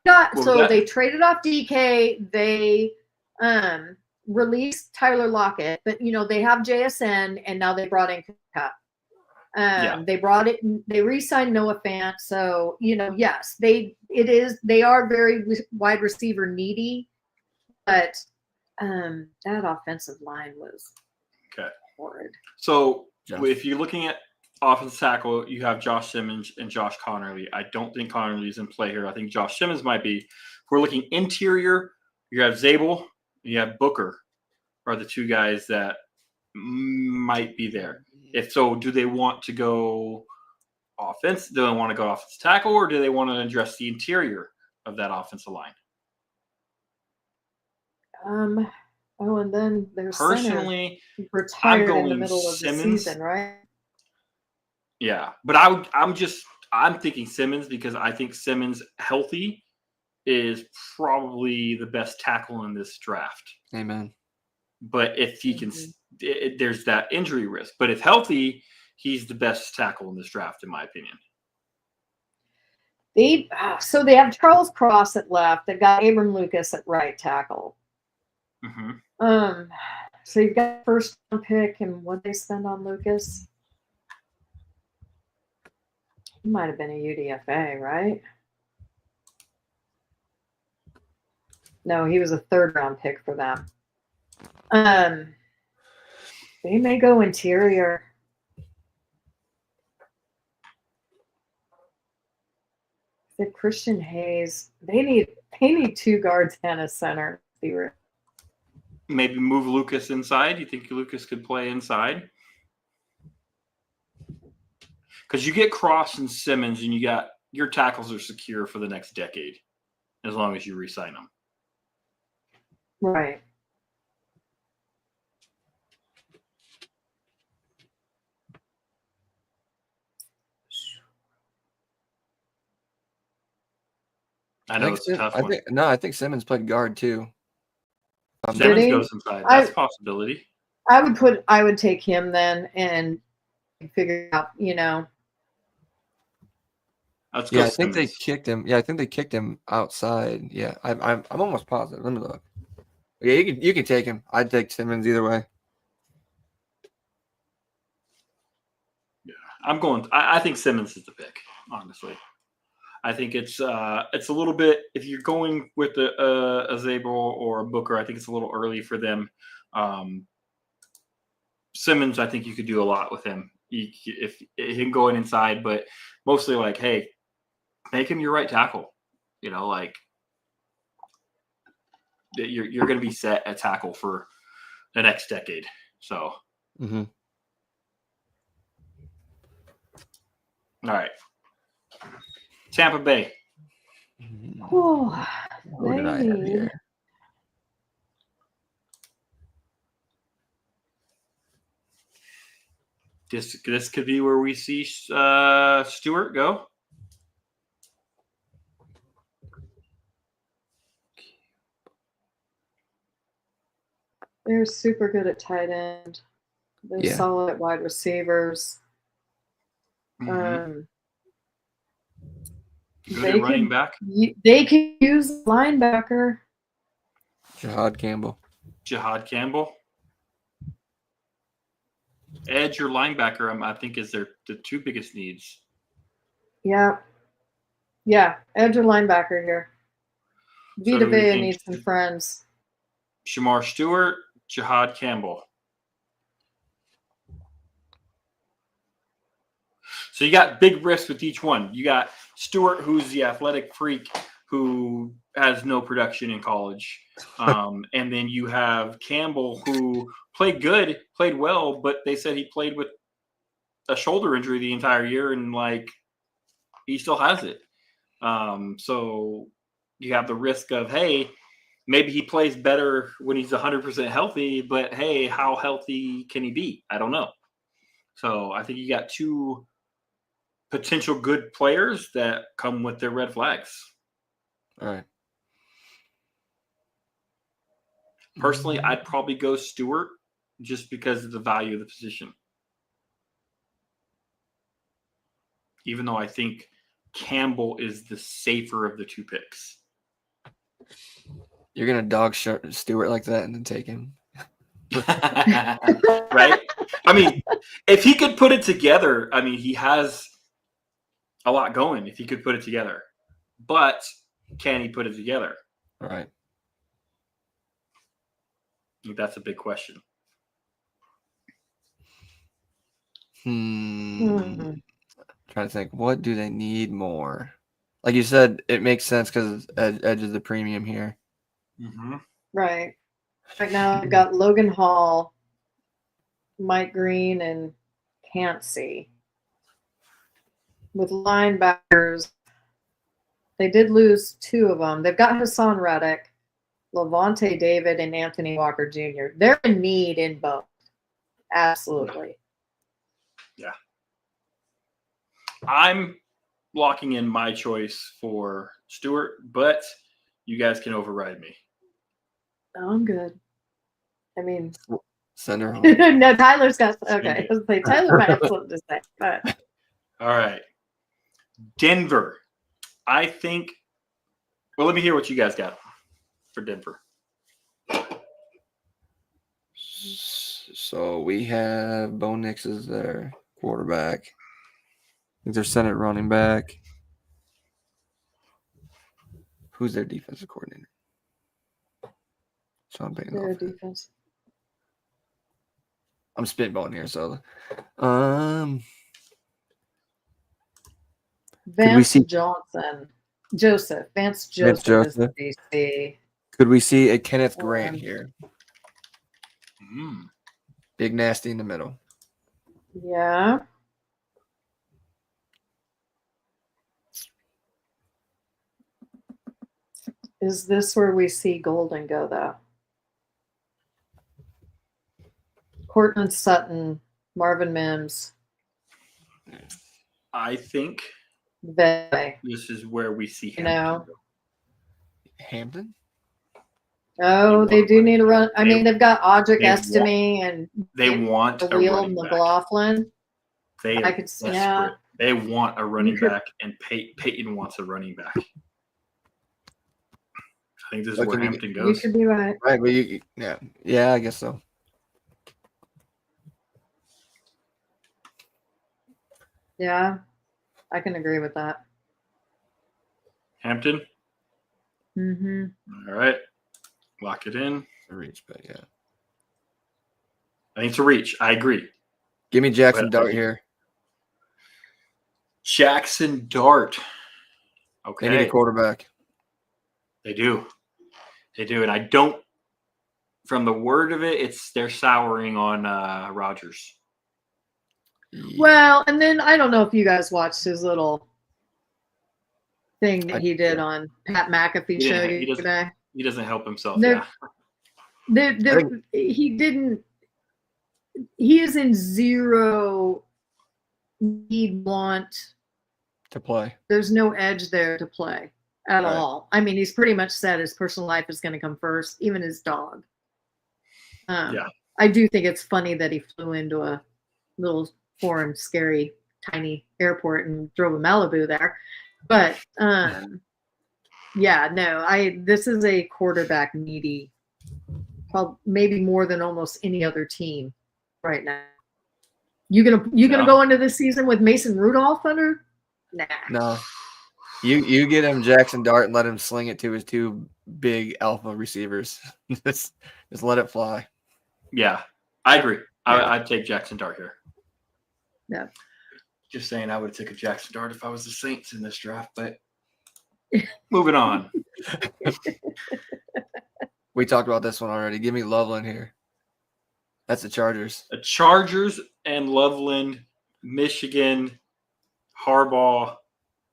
What was that? They traded off DK. They released Tyler Lockett, but they have JSN, and now they brought in Kupp. They re-signed Noah Fant. So yes, they are very wide receiver needy, but that offensive line was horrid. So Josh. if you're looking at offensive tackle, you have Josh Simmons and Josh Connerly. I don't think Connerly is in play here. I think Josh Simmons might be. If we're looking interior, you have Zabel, you have Booker are the two guys that might be there. If so, do they want to go offense? Do they want to go offensive tackle, or do they want to address the interior of that offensive line? And then there's Personally, center retired in the going middle of Simmons. the season, right? Yeah, but I'm thinking Simmons because I think Simmons healthy is probably the best tackle in this draft. Amen. But if he can, there's that injury risk. But if healthy, he's the best tackle in this draft, in my opinion. They have Charles Cross at left. They've got Abram Lucas at right tackle. Mm-hmm. So you've got first round pick, and what they spend on Lucas? He might have been a UDFA, right? No, he was a third round pick for them. They may go interior. The Christian Hayes. They need 2 guards and a center. Maybe move Lucas inside. You think Lucas could play inside? because you get Cross and Simmons, and you got your tackles are secure for the next decade, as long as you re-sign them. Right. I know it's a tough one. I think Simmons played guard too. Simmons he? goes inside. That's a possibility. I would take him then and figure out, Let's go. Yeah, I think they Simmons. kicked him. Yeah, I think they kicked him outside. Yeah, I'm almost positive. Let me look. Yeah, you can take him. I'd take Simmons either way. Yeah, I'm going. I think Simmons is the pick. Honestly, I think it's a little bit. If you're going with a Zabel or a Booker, I think it's a little early for them. Simmons, I think you could do a lot with him. If he can go inside, but mostly like, hey, make him your right tackle. Like you're going to be set at tackle for the next decade. So, Mm-hmm. All right, Tampa Bay. Oh, What did I have here? This could be where we see Stewart go. they're super good at tight end. They're solid at wide receivers. Mm-hmm. Good They at running back. They can use linebacker. Jahad Campbell. Edge or linebacker, I think, is the two biggest needs. Yeah. Edge or linebacker here. Vita Vea needs some friends. Shamar Stewart, Jahad Campbell. So you got big risks with each one. You got Stewart, who's the athletic freak who has no production in college. And then you have Campbell, who played well, but they said he played with a shoulder injury the entire year, and he still has it. So you have the risk of, hey, maybe he plays better when he's 100% healthy, but hey, how healthy can he be? I don't know. So I think you got two potential good players that come with their red flags. All right. Personally, I'd probably go Stewart just because of the value of the position. Even though I think Campbell is the safer of the two picks. You're going to dog Stewart like that and then take him. Right? I mean, if he could put it together, he has a lot going if he could put it together. But can he put it together? All right. I think that's a big question. Trying to think, what do they need more? Like you said, it makes sense because Edge is the premium here. Mm-hmm. Right. Right now, I've got Logan Hall, Mike Green, and Cansey. With linebackers, they did lose two of them. They've got Hassan Reddick, Levante David, and Anthony Walker Jr. They're in need in both. Absolutely. Yeah. I'm locking in my choice for Stewart, but you guys can override me. Oh, I'm good. Send her home. No, Tyler's got okay. I was like, Tyler might have something to say, but all right. Denver. I think. Well, let me hear what you guys got for Denver. So we have Bo Nix as their quarterback. I think they're center running back. Who's their defensive coordinator? Sean Payton. their defense. I'm spitballing here, so Vance Joseph is the DC. Could we see a Kenneth Grant here? Mm. Big nasty in the middle. Yeah. Is this where we see Golden go, though? Cortland Sutton, Marvin Mims, I think Vay. this is where we see him. know. Hampton? Oh, they do need a run. I mean, they've got Audric they want- Estime and They want a Wheel running back. McLaughlin. They I are could- desperate. yeah. They want a running You could- back, and Peyton wants a running back. I think this is What where can you- Hampton You goes. could be right. Right, but yeah, I guess so. Yeah, I can agree with that. Hampton. Mm-hmm. All right, lock it in. A reach, but yeah. I think it's a reach. I agree. Give me Jackson But- Dart here. Jackson Dart. They need Okay, a quarterback. they do, and I don't. From the word of it, they're souring on Rodgers. Well, and then I don't know if you guys watched his little thing that I- he did on Pat McAfee Yeah, show he doesn't- today. He doesn't help himself. No. Yeah. He didn't. He is in zero need, want. To play. There's no edge there to play at Right. all. I mean, he's pretty much said his personal life is going to come first, even his dog. Yeah. I do think it's funny that he flew into a little foreign, scary, tiny airport and drove a Malibu there. But yeah, no, this is a quarterback needy, probably maybe more than almost any other team right now. You gonna No. go into this season with Mason Rudolph under? Nah. No. You get him Jackson Dart and let him sling it to his two big alpha receivers. just let it fly. Yeah, I agree. Yeah. I'd take Jackson Dart here. Yeah. Just saying, I would have taken Jackson Dart if I was the Saints in this draft. But moving on. We talked about this one already. Give me Loveland here. That's the Chargers. The Chargers and Loveland, Michigan, Harbaugh.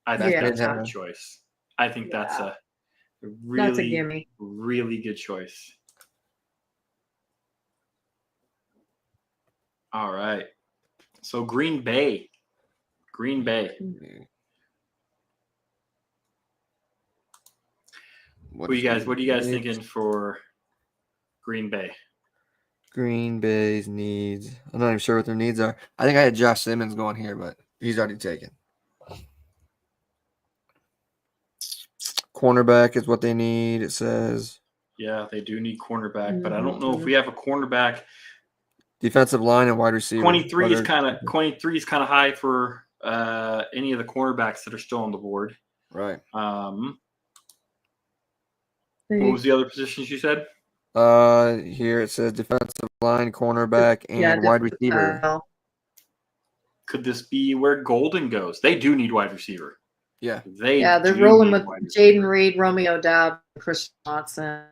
I think Yeah. that's a good choice. I think that's a really, That's a gimme. really good choice. All right. So Green Bay. Green Bay. What are you guys thinking for Green Bay? Green Bay's needs. I'm not even sure what their needs are. I think I had Josh Simmons going here, but he's already taken. Cornerback is what they need, it says. Yeah, they do need cornerback, but I don't know if we have a cornerback. Defensive line and wide receiver. 23 is kind of high for any of the cornerbacks that are still on the board. Right. What was the other positions you said? Here it says defensive line, cornerback, and wide receiver. Could this be where Golden goes? They do need wide receiver. Yeah. They're do rolling need with wide receiver. Jaden Reed, Romeo Doubs, Chris Watson,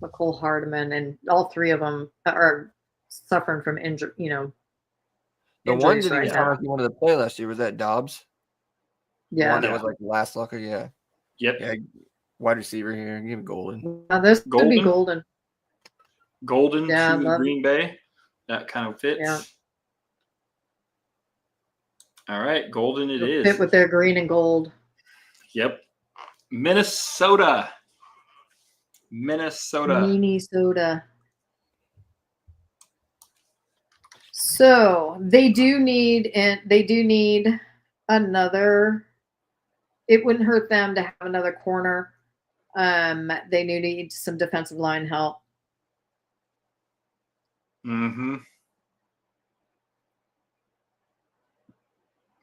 McCole Hardman, and all three of them are suffering from injury. The one injuries that right he now. sounded like he wanted to play last year was that Dobbs. The Yeah, one that was like the last looker. Yeah. Yep. Yeah. Wide receiver here. Give him Golden. this could be Golden? Golden. Golden Yeah, to love- Green Bay. That kind of fits. Yeah. All right, Golden it is. Fit with their green and gold. Yep. Minnesota. Minnesota. So they do need another. It wouldn't hurt them to have another corner. They do need some defensive line help. Mm-hmm.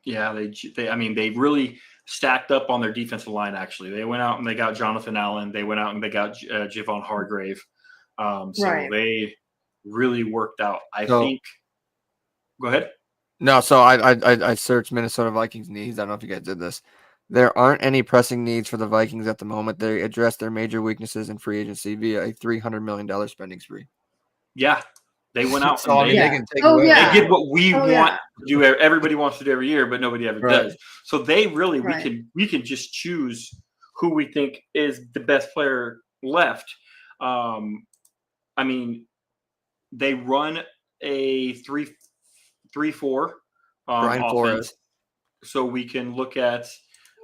Yeah, they really stacked up on their defensive line, actually. They went out and they got Jonathan Allen. They went out and they got Javon Hargrave. So Right. they really worked out. I So- think – go ahead. No, so I searched Minnesota Vikings needs. I don't know if you guys did this. There aren't any pressing needs for the Vikings at the moment. They address their major weaknesses in free agency via a $300 million spending spree. Yeah. They went out So, I and mean, they, they can take Oh, away. yeah. they did what we Oh, want yeah. to do. Everybody wants to do every year, but nobody ever Right. does. So they really Right. we can just choose who we think is the best player left. I mean, they run a 3-4 Brian offense, Flores. so we can look at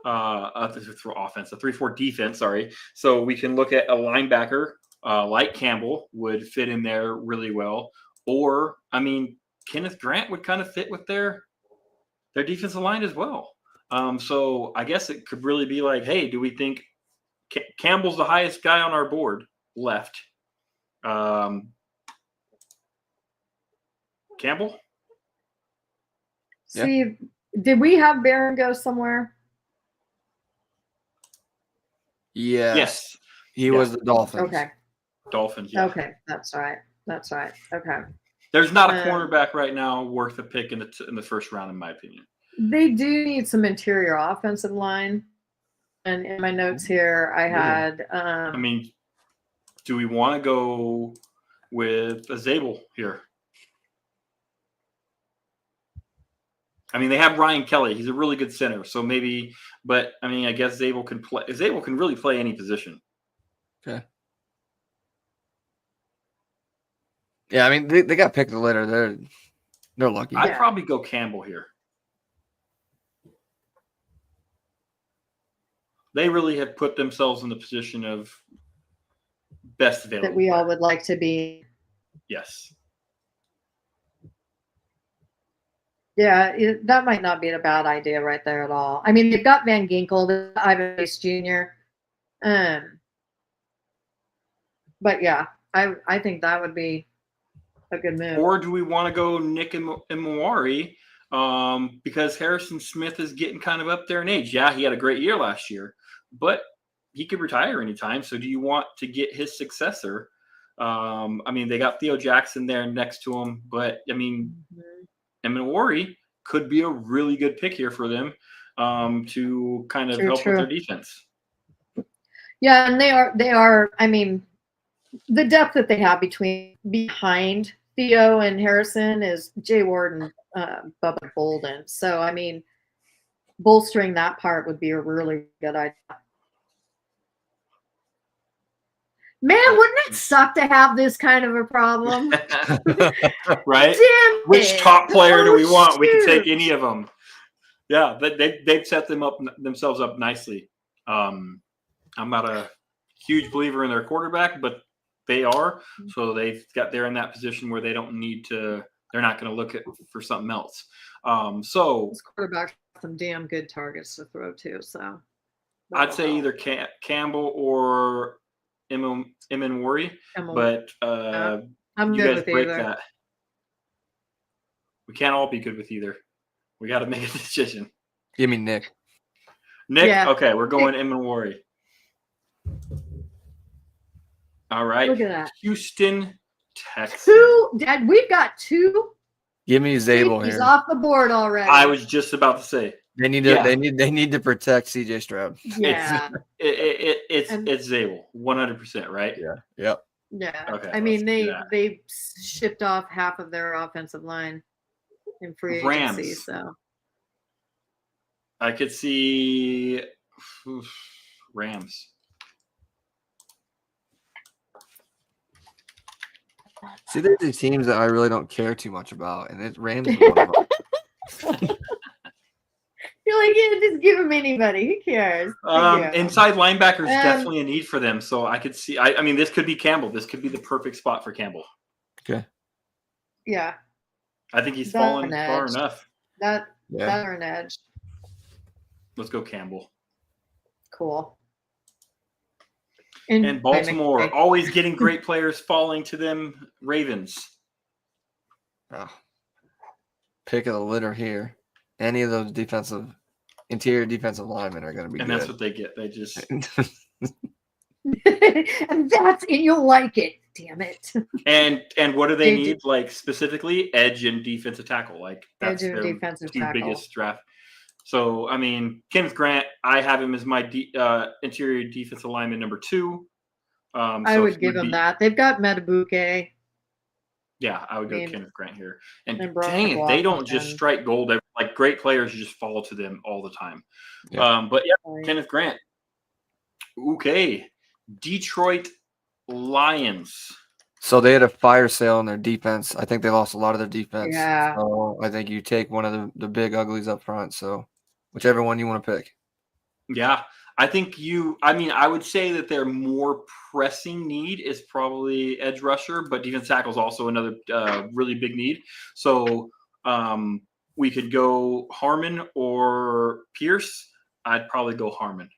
offense, a 3-4 defense. Sorry, so we can look at a linebacker like Campbell would fit in there really well, or I mean, Kenneth Grant would kind of fit with their defensive line as well. So I guess it could really be like, hey, do we think Campbell's the highest guy on our board left? Campbell? Yeah. See, did we have Barron go somewhere? Yes. He Yeah. was the Dolphins. Okay. Dolphins. Yeah. Okay. That's right. That's right. Okay. There's not a cornerback right now worth a pick in the first round, in my opinion. They do need some interior offensive line. And in my notes here, I had. I mean, do we want to go with a Zabel here? I mean, they have Ryan Kelly. He's a really good center, so maybe. But I mean, I guess Zabel can play. Zabel can really play any position. Okay. Yeah, I mean, they got picked the litter. They're lucky. I'd probably go Campbell here. They really have put themselves in the position of best available. That we all would like to be. Yes. Yeah, that might not be a bad idea right there at all. I mean, they've got Van Ginkel, Ivan Pace Jr. But yeah, I think that would be a good move. Or do we want to go Nick Emmanwori because Harrison Smith is getting kind of up there in age? Yeah, he had a great year last year, but he could retire anytime. So do you want to get his successor? I mean, they got Theo Jackson there next to him, but I mean, Emmanwori could be a really good pick here for them to kind of help with their defense. Yeah, and they are. I mean, the depth that they have behind Theo and Harrison is Jay Ward and Bubba Bolden. So I mean, bolstering that part would be a really good idea. Man, wouldn't it suck to have this kind of a problem? Right? Damn Which it. top player do we want? Shoot. We can take any of them. Yeah, they've set themselves up nicely. I'm not a huge believer in their quarterback, but they are. So they're in that position where they don't need to. They're not going to look for something else. So This quarterback has some damn good targets to throw to. So I'd say either Campbell or Emmanwori, but I'm you good guys with break either. that. We can't all be good with either. We got to make a decision. Give me Nick. Nick, Yeah. okay, we're going Emmanwori. All right. Look at that. Houston, Texas. Dad, we've got two Give me Zabel He's here. off the board already. I was just about to say. They need to. They need to protect CJ Stroud. Yeah. It's Zabel, 100%, right? Yeah. Yep. Yeah. Okay, I mean, let's do that. they shipped off half of their offensive line in free agency. Rams. So I could see Rams. See, there's these teams that I really don't care too much about, and it Rams is one of them. you're like, yeah, just give him anybody. Who cares? Inside linebacker is definitely a need for them. So I could see. I mean, this could be Campbell. This could be the perfect spot for Campbell. Okay. Yeah. I think he's That's fallen an far edge. enough. That are an edge. Let's go Campbell. Cool. And Baltimore, always getting great players falling to them. Ravens. Oh. Pick of the litter here. Any of those interior defensive linemen are going to be And good. that's what they get. They just and you'll like it. Damn it. and what do they need? Like specifically edge and defensive tackle. Like that's Edge and their defensive two tackle. biggest draft. So I mean, Kenneth Grant, I have him as my interior defensive lineman number 2. I would give him that. They've got Metabuke. Yeah, I would go Kenneth Grant here. And and Brock dang it, they don't McLaughlin. just strike gold. Like great players just fall to them all the time. Yeah. But yeah, Right. Kenneth Grant. Okay. Detroit Lions. So they had a fire sale in their defense. I think they lost a lot of their defense. Yeah. So I think you take one of the big uglies up front. So whichever one you want to pick. Yeah. I would say that their more pressing need is probably edge rusher, but defense tackle is also another really big need. So we could go Harmon or Pierce. I'd probably go Harmon.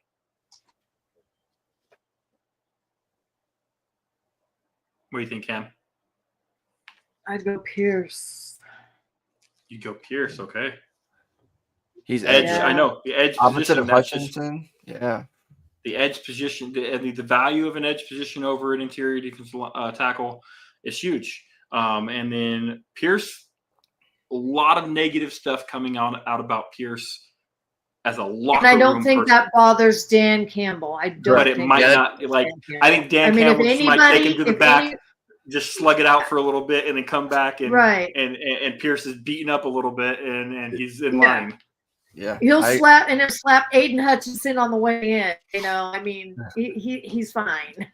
What do you think, Cam? I'd go Pierce. You go Pierce, okay. He's Edge. Yeah. I know the edge opposite position. of That's just Hutchinson. Yeah. the edge position. The value of an edge position over an interior defensive tackle is huge. And then Pierce, a lot of negative stuff coming out about Pierce as a locker And I don't room think person. that bothers Dan Campbell. I don't But it think might that not. bothers Like Dan I think Dan I mean, Campbell if just might take him to the if back, any- just slug it out for a little bit, and then come back and right. and Pierce is beaten up a little bit, and he's in Yeah. line. Yeah. He'll slap Aiden Hutchinson on the way in. You know, I mean, he's fine.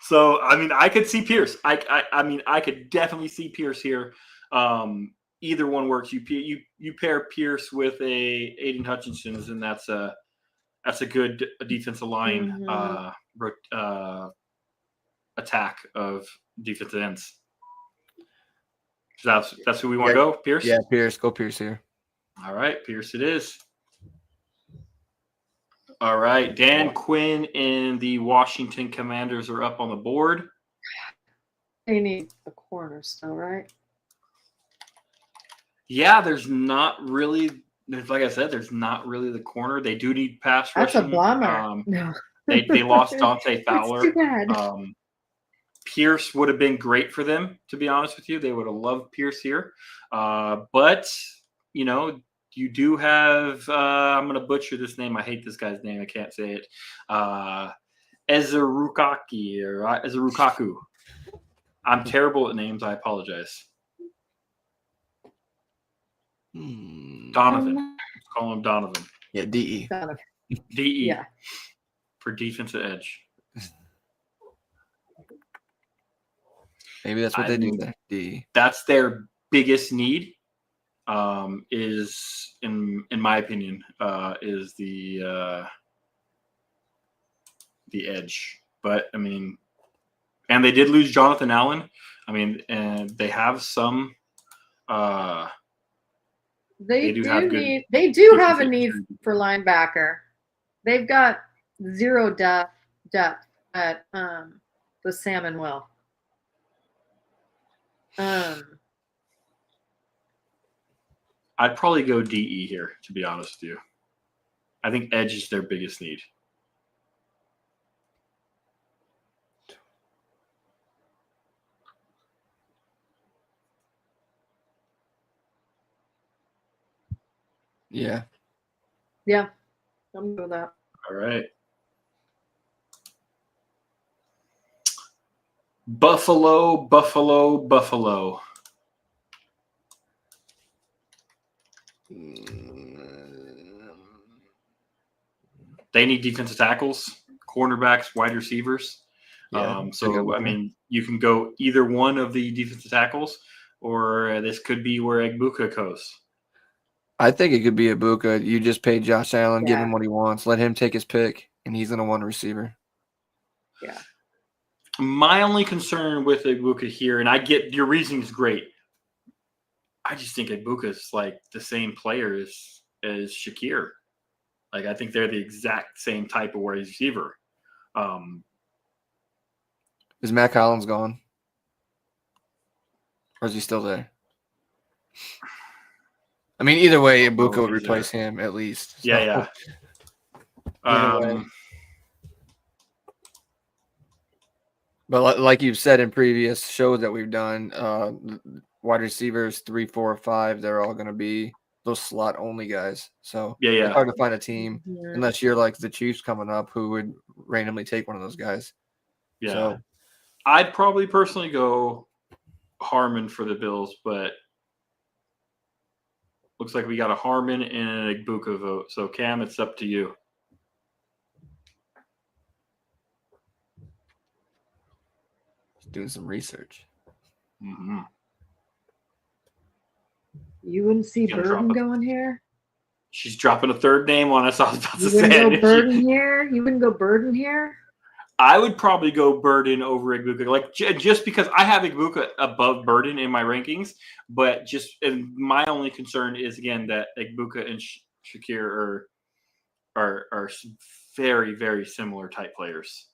So I mean, I could see Pierce. I could definitely see Pierce here. Either one works. You pair Pierce with a Aiden Hutchinson, and that's a good defensive line attack of defensive ends. So that's who we want to go, Pierce. Yeah, Pierce. Go Pierce here. All right, Pierce it is. All right, Dan Quinn and the Washington Commanders are up on the board. They need the corner still, right? Yeah, there's not really. Like I said, there's not really the corner. They do need pass That's a rushing. bummer. No. They lost Dante It's Fowler. too bad. Pierce would have been great for them, to be honest with you. They would have loved Pierce here. But, you know, you do have I'm going to butcher this name. I hate this guy's name. I can't say it. Ezerukaku. I'm terrible at names. I apologize. Donovan. Let's call him Donovan. Yeah, DE. DE. Yeah. For defensive edge. Maybe that's what they do there. DE. That's their biggest need. Is in my opinion is the edge. But I mean, and they did lose Jonathan Allen. I mean, and they have some. They do do have need. good They do have a defensive need end. for linebacker. They've got zero depth at the Salmon Will. I'd probably go DE here, to be honest with you. I think edge is their biggest need. Yeah. Yeah, I'm good with that. All right. Buffalo. They need defensive tackles, cornerbacks, wide receivers. Yeah, So, I mean, you can go either one of the defensive tackles, or this could be where Egbuka goes. I think it could be Ibuka. You just pay Josh Allen, give Yeah. him what he wants, let him take his pick, and he's going to want a receiver. Yeah. My only concern with Egbuka here, and I get your reasoning is great. I just think Egbuka is like the same player as Shakir. Like, I think they're the exact same type of wide receiver. Is Matt Collins gone? Or is he still there? I mean, either way, Ibuka would he's replace him at least. So. Yeah. Either way. But like you've said in previous shows that we've done, wide receivers 3, 4, 5, they're all going to be those slot only guys. So Yeah. it's hard to find a team Yeah. unless you're like the Chiefs coming up who would randomly take one of those guys. Yeah. So I'd probably personally go Harmon for the Bills, but looks like we got a Harmon and an Egbuka vote. So, Cam, it's up to you. doing some research. Mm-hmm. You wouldn't see Gonna drop Burden a- going here. She's dropping a third name on us. I was about to You say wouldn't go it. Burden here. You wouldn't go Burden here. I would probably go Burden over Igbuka, like just because I have Igbuka above Burden in my rankings. But and my only concern is again that Igbuka and Shakir are very, very similar type players.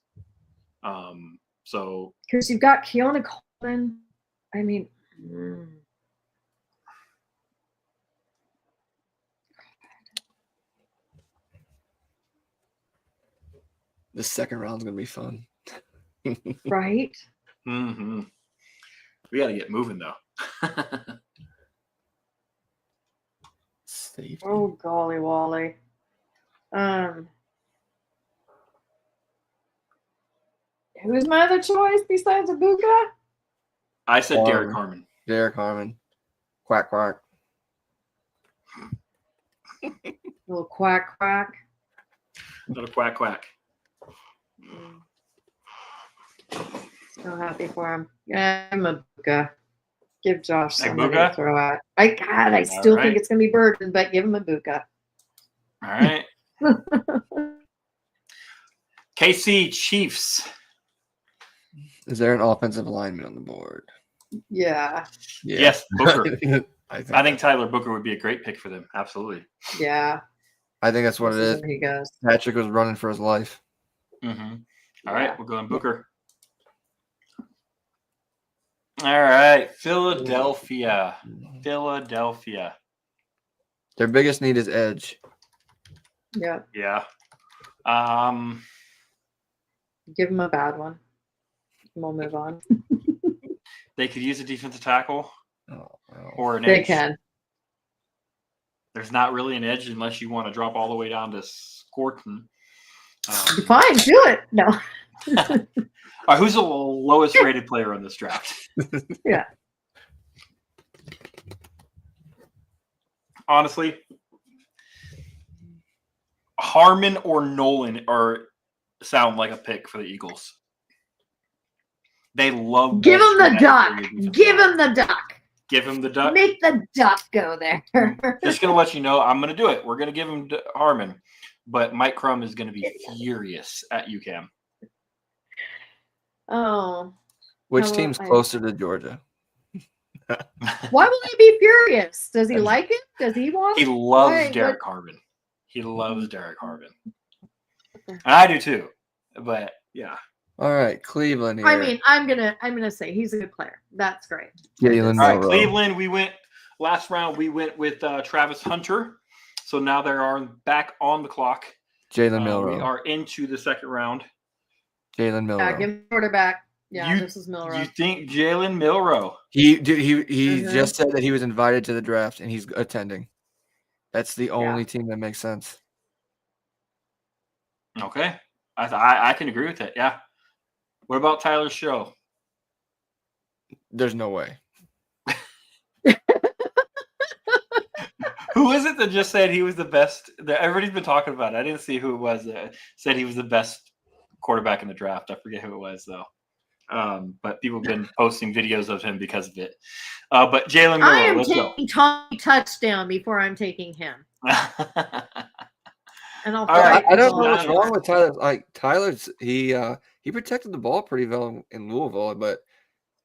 So Because you've got Keona Coleman. I mean, The second round's gonna be fun. right? we got to get moving though. Safety. Oh golly, Wally. Who's my other choice besides Ibuka? I said Derek Harmon. Derek Harmon. Quack quack. Little quack quack. Little quack quack. So happy for him. Yeah, I'm Ibuka. Give Josh somebody Ibuka? to throw at. I still right. think it's gonna be Burden, but give him Ibuka. All right. KC Chiefs. Is there an offensive lineman on the board? Yeah. Yes, Booker. I I think Tyler Booker would be a great pick for them. Absolutely. Yeah. I think that's what it This is. where he goes. Patrick was running for his life. Mm-hmm. All right, Yeah. we'll go on Booker. All right, Philadelphia. Philadelphia. Their biggest need is edge. Yeah. Yeah. Give him a bad one. And we'll move on. They could use a defensive tackle Oh, well. or an They edge. can. There's not really an edge unless you want to drop all the way down to Scorton. Fine, do it. No. All right, who's the lowest rated player on this draft? Yeah. Honestly, Harmon or Nolan sound like a pick for the Eagles. They love. Give him the bolstering that duck. interior defensive Give line. him the duck. Give him the duck. Make the duck go there. Just gonna let you know, I'm gonna do it. We're gonna give him Harmon, but Mike Crum is gonna be furious at UCAM. Oh. Which Hello, team's I- closer to Georgia? Why will he be furious? Does he like it? Does he want He it? loves Hey, Derek Harmon. He loves Derek Harmon, and I do too. But yeah, All right, Cleveland here. I mean, I'm gonna say he's a good player. That's great. Jalen all right, Milroe. Cleveland. We went last round. We went with Travis Hunter, so now they are back on the clock. Jalen We Milroe. are into the second round. Jalen Yeah, Milroe. give him quarterback. Yeah, You- this is You Milrow. think Jalen Milroe? He Mhm. just said that he was invited to the draft and he's attending. That's the only team that makes sense. Okay, I can agree with that. Yeah. What about Tyler Show? There's no way. Who is it that just said he was the best? That everybody's been talking about it. I didn't see who it was that said he was the best quarterback in the draft. I forget who it was though. But people have been posting videos of him because of it. But Jalen I Milroe, am let's go. taking Tommy touchdown before I'm taking him. And I'll All right, I don't fight know what's Tyler. wrong with Tyler. Like Tyler's he protected the ball pretty well in Louisville, but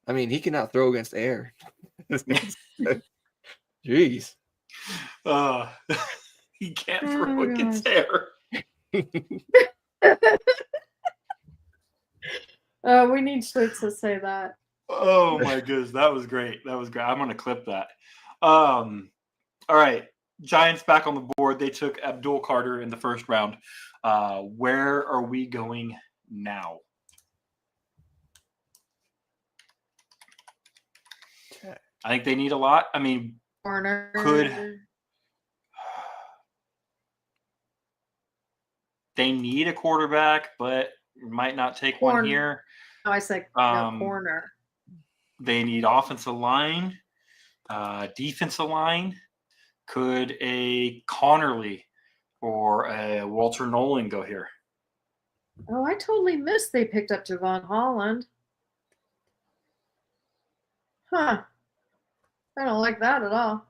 I mean he cannot throw against air. Jeez. He can't throw Oh, against gosh. air. We need shirts that say that. Oh my goodness, that was great. That was great. I'm gonna clip that. All right, Giants back on the board. They took Abdul Carter in the first round. Where are we going now? I think they need a lot. I mean, Corner. they need a quarterback, but might not take one Corner. here. No, I said Um, no, corner. They need offensive line, defensive line. Could a Connerly or a Walter Nolan go here? Oh, I totally missed they picked up Javon Holland. Huh. I don't like that at all.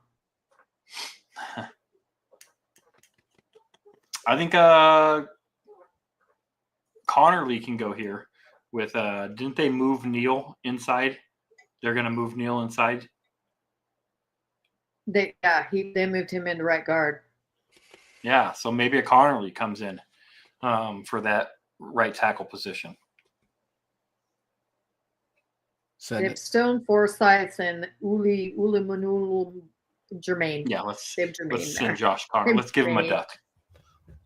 I think Connerly can go here with didn't they move Neal inside? They're gonna move Neal inside. They moved him into right guard. Yeah, so maybe a Connerly comes in for that right tackle position. Send They have it. Stone, Forsyth, and Uli Manulu Jermaine. Yeah, let's They have Jermaine let's there. send Josh Connor. Let's give him a duck.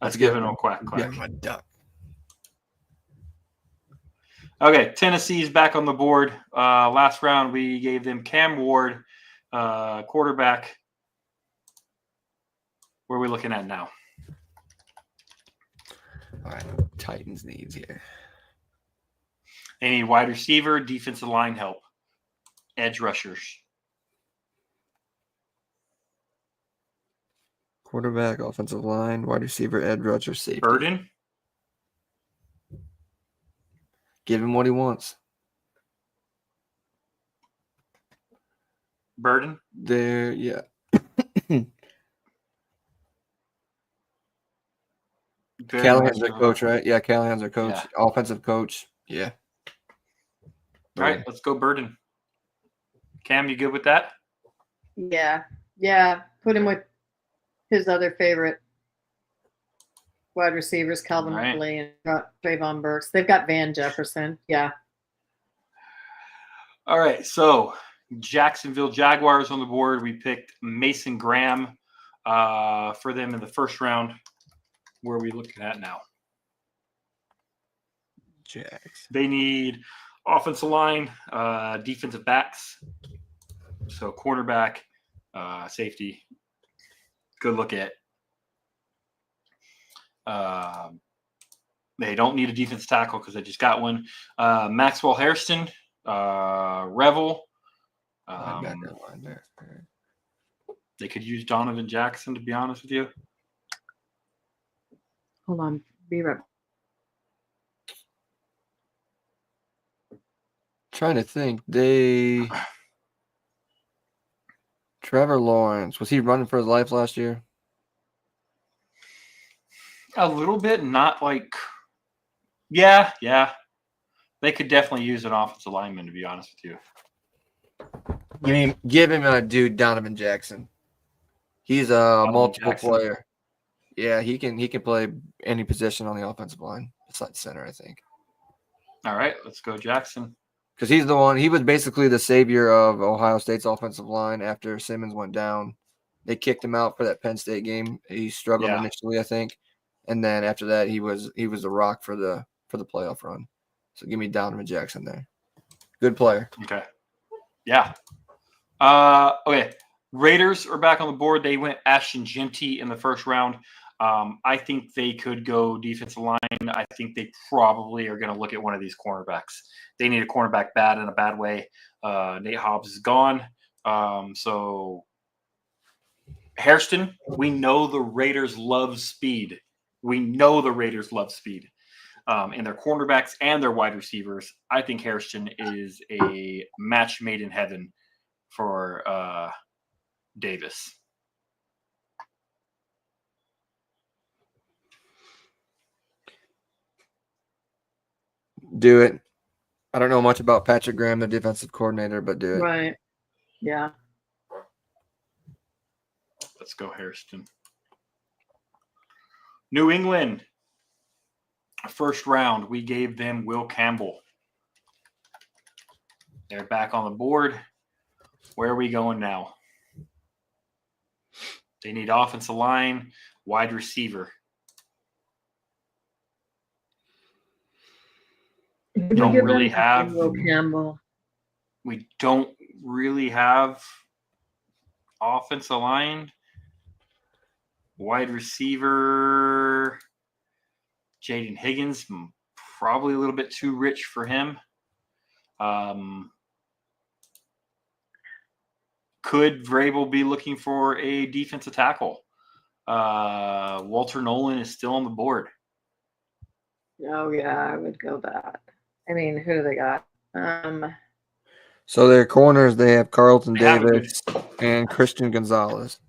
Let's give him a quack quack. Give him a duck. Okay, Tennessee's back on the board. Last round, we gave them Cam Ward, quarterback. Where are we looking at now? All right, Titans needs here. They need wide receiver, defensive line help, edge rushers. Quarterback, offensive line, wide receiver, edge rusher, safety. Burden. Give him what he wants. Burden. There, yeah. Callahan's their coach, right? Yeah, Callahan's their coach. Yeah. Offensive coach. Yeah. All right, let's go Burden. Cam, you good with that? Yeah. Yeah. Put him with his other favorite wide receivers, Calvin Right. Ridley and Trayvon Burks. They've got Van Jefferson. Yeah. All right, so Jacksonville Jaguars on the board. We picked Mason Graham for them in the first round. Where are we looking at now? Jags. They need offensive line, defensive backs, so cornerback, safety. Good look at. They don't need a defense tackle because they just got one. Maxwell Hairston, Revel. They could use Donovan Jackson, to be honest with you. Hold on. Be right. Trying to think. Trevor Lawrence, was he running for his life last year? A little bit, not like. Yeah. They could definitely use an offensive lineman, to be honest with you. Give him a dude, Donovan Jackson. He's a multiple player. Yeah, he can play any position on the offensive line besides center, I think. All right, let's go Jackson. Because he's the one. He was basically the savior of Ohio State's offensive line after Simmons went down. They kicked him out for that Penn State game. He struggled initially, I think, and then after that, he was the rock for the playoff run. So give me Donovan Jackson there. Good player. Okay. Yeah. Okay. Raiders are back on the board. They went Ashton Jeanty in the first round. I think they could go defensive line. I think they probably are going to look at one of these cornerbacks. They need a cornerback bad in a bad way. Nate Hobbs is gone. So Hairston, we know the Raiders love speed. And their cornerbacks and their wide receivers. I think Hairston is a match made in heaven for Davis. Do it. I don't know much about Patrick Graham, the defensive coordinator, but do it. Right. Yeah. Let's go Hairston. New England. First round, we gave them Will Campbell. They're back on the board. Where are we going now? They need offensive line, wide receiver. Don't really have Will Campbell. We don't really have offensive line, wide receiver. Jaden Higgins, probably a little bit too rich for him. Could Vrabel be looking for a defensive tackle? Walter Nolan is still on the board. Oh, yeah, I would go that. I mean, who do they got? So their corners, they have Carlton They have a good- Davis and Christian Gonzalez.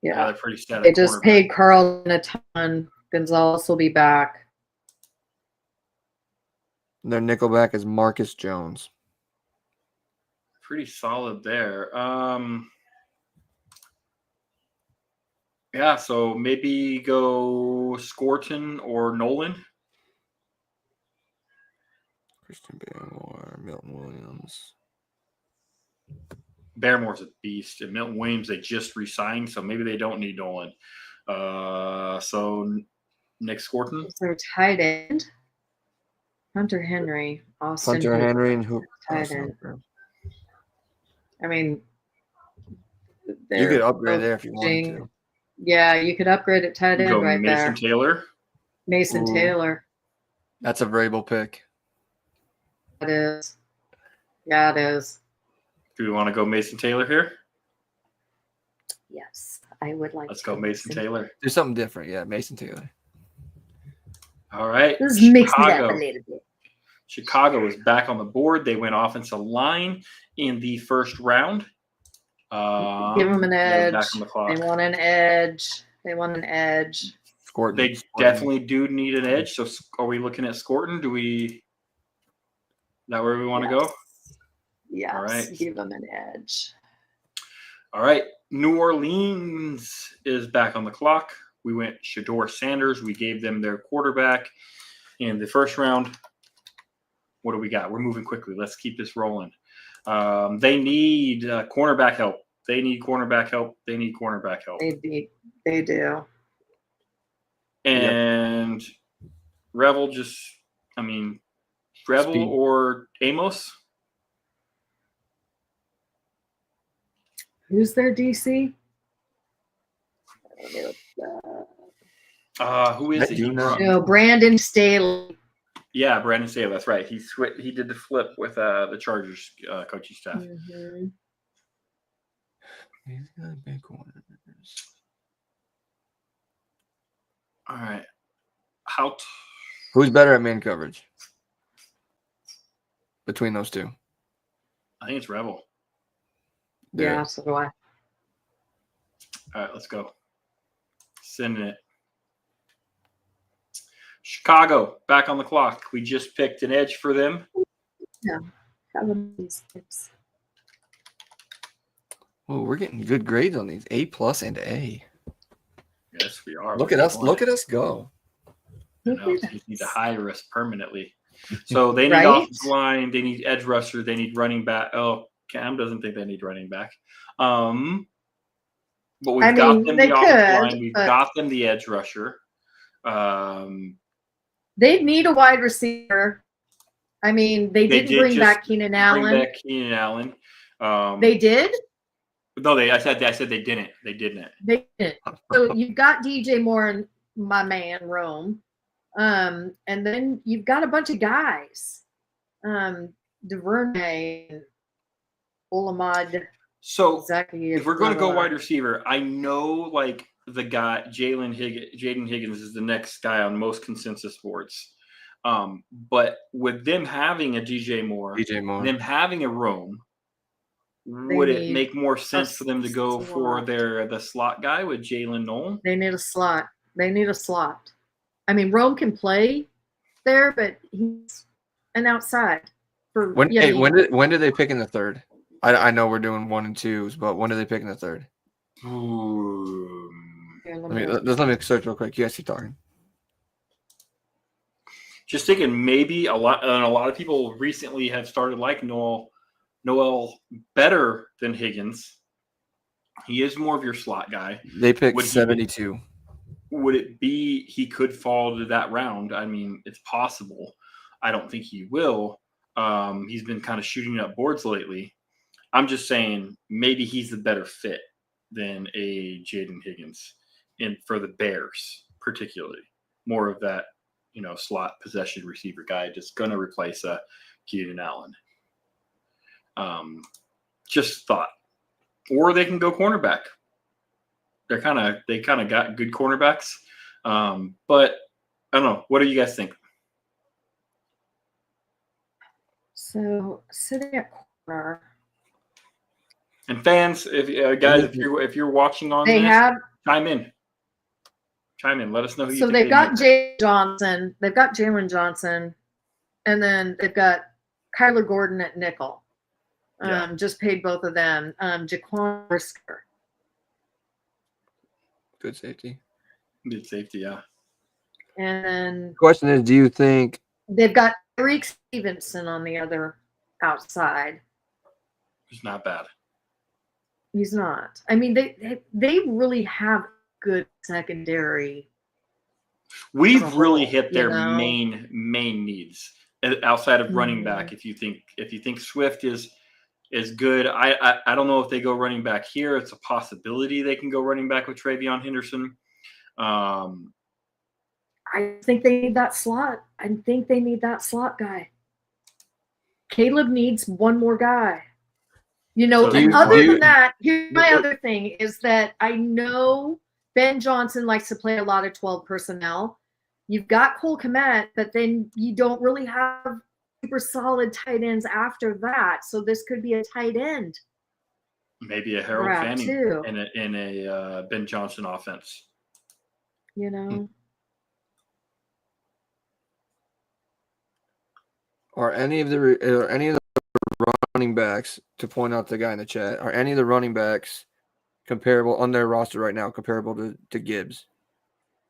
Yeah, they're pretty set. They at just cornerback. paid Carlton a ton. Gonzalez will be back. Their nickelback is Marcus Jones. Pretty solid there. Yeah, so maybe go Scorton or Nolan. Christian Barrymore, Milton Williams. Barrymore's a beast, and Milton Williams they just re-signed, so maybe they don't need Nolan. So Nick Scorton. Is their tight end? Hunter Henry, Austin. Hunter Hooper, Henry and who? tight end. I mean, You they're could upgrade both there if you wanted pushing- to. Yeah, you could upgrade at tight end Go right Mason there. Taylor. Mason Ooh. Taylor. That's a Vrabel pick. It is. Yeah, it is. Do we want to go Mason Taylor here? Yes, I would like. Let's to go Mason Taylor. Do something different. Yeah, Mason Taylor. All right. Let's mix it up a Chicago. little bit. Chicago is back on the board. They went offensive line in the first round. Give them an they're edge. Back on the clock. They want an edge. They want an edge. Scorton. They definitely do need an edge. So are we looking at Scorton? Do we? Is that where we want to go? Yes, All right. give them an edge. All right. New Orleans is back on the clock. We went Shador Sanders. We gave them their quarterback in the first round. What do we got? We're moving quickly. Let's keep this rolling. They need cornerback help. They need cornerback help. They need cornerback help. They do. And Revel Revel Speed. or Amos? Who's their DC? Who is I it? do not. No, Brandon Staley. Yeah, Brandon Staley. That's right. He did the flip with the Chargers coaching staff. Mhm. He's got big corners. All right. Who's better at man coverage between those two? I think it's Revel. Yeah, so do I. All right, let's go. Sending it. Chicago, back on the clock. We just picked an edge for them. Have them these tips. Oh, we're getting good grades on these. A+ and A. Yes, we are. Look at us. Look at us go. You just need to hire us permanently. So they need Right? offensive line. They need edge rusher. They need running back. Oh, Cam doesn't think they need running back. But we've I got mean, them they the offensive could, line. We've but- got them the edge rusher. They need a wide receiver. I mean, they They didn't did bring just back Keenan Bring Allen. back Keenan Allen. They did? No, I said they didn't. They didn't. They didn't. So you've got DJ Moore and my man Rome. And then you've got a bunch of guys. DuVernay and Olamide. So Exactly. if we're going to go wide receiver, I know like the guy Jaden Higgins is the next guy on most consensus boards. But with them having a DJ Moore, them having a Rome, would it need make more sense for them to go for slot. the slot guy with Jalen Nolan? They need a slot. They need a slot. I mean, Rome can play there, but he's an outside. When did they pick in the third? I know we're doing 1 and 2s, but when did they pick in the third? Ooh. Let me search real quick. You guys keep talking. Just thinking maybe a lot of people recently have started like Noel better than Higgins. He is more of your slot guy. They picked Would he be- 72. Would it be he could fall to that round? I mean, it's possible. I don't think he will. He's been kind of shooting up boards lately. I'm just saying maybe he's the better fit than a Jaden Higgins for the Bears, particularly. More of that, slot possession receiver guy just going to replace Keenan Allen. Just thought. Or they can go cornerback. They kind of got good cornerbacks. But I don't know. What do you guys think? So sitting at corner. And fans, if guys, if you're watching on They this, have chime in. Let us know who you so think they've they got might pick. Jay Johnson. They've got Jalen Johnson, and then they've got Kyler Gordon at nickel. Yeah. Just paid both of them. Jaquan Brisker. Good safety. Good safety, yeah. And then Question is, do you think they've got Tariq Stevenson on the other outside. It's not bad. He's not. I mean, they really have good secondary. We've as a really whole, hit their you know? main needs outside of running Mhm. back. If you think Swift is good, I don't know if they go running back here. It's a possibility they can go running back with Travion Henderson. I think they need that slot. I think they need that slot guy. Caleb needs one more guy. You know, So and do other you- than that, here's my other thing is that I know Ben Johnson likes to play a lot of 12 personnel. You've got Cole Kmet, but then you don't really have super solid tight ends after that. So this could be a tight end maybe a Harold grab Fanning too. in a Ben Johnson offense. You know, are any of the running backs, to point out the guy in the chat, are any of the running backs comparable on their roster right now comparable to Gibbs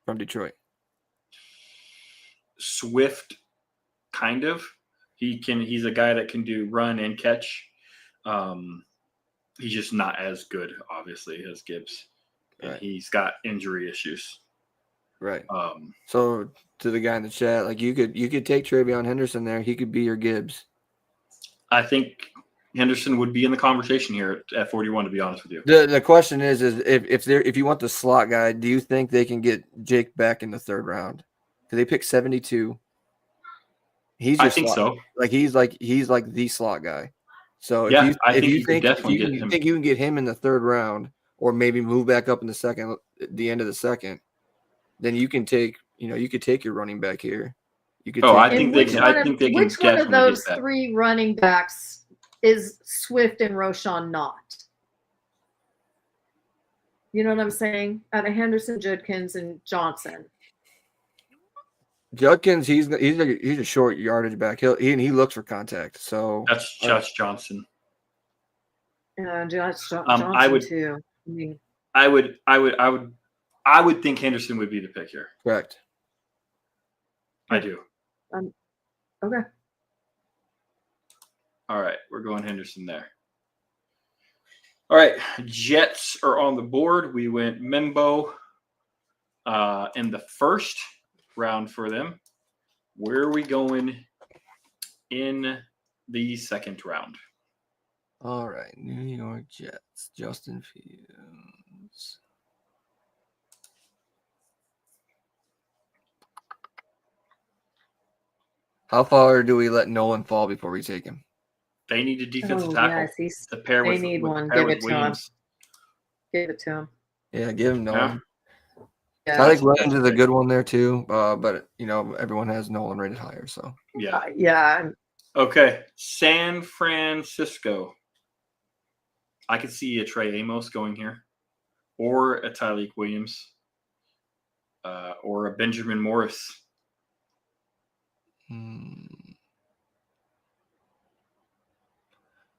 from Detroit? Swift, kind of. He's a guy that can do run and catch. He's just not as good, obviously, as Gibbs. And Right. he's got injury issues. Right. Um, So to the guy in the chat, like you could take Travion Henderson there. He could be your Gibbs. I think Henderson would be in the conversation here at 41, to be honest with you. The question is if you want the slot guy, do you think they can get Jake back in the third round? Because they pick 72. He's I your think slot. so. Like he's like the slot guy. So Yeah, if I think you you could definitely get you him. think you can get him in the third round, or maybe move back up in the end of the second, then you can take you could take your running back here. You could. Oh, take I and think they which can. one I of think they can which one of definitely those get that. three running backs is Swift and Roshan not? You know what I'm saying? Out of Henderson, Judkins, and Johnson. Judkins, he's a short yardage back. He looks for contact. So That's Josh Johnson. Johnson I would- too. I mean, I would think Henderson would be the pick here. correct. I do. okay. All right, we're going Henderson there. All right, Jets are on the board. We went Membo in the first round for them. Where are we going in the second round? All right, New York Jets, Justin Fields. How far do we let Nolan fall before we take him? They need a defensive Oh, tackle yes, to pair they with. need with one. pair Give with it to him. Williams. give it to him. Yeah, give him Nolan. Yeah. I think That's Williams is a big. good one there too. But everyone has Nolan rated higher. So Yeah. Yeah. Okay, San Francisco. I could see a Trey Amos going here, or a Tyleek Williams, or a Benjamin Morris.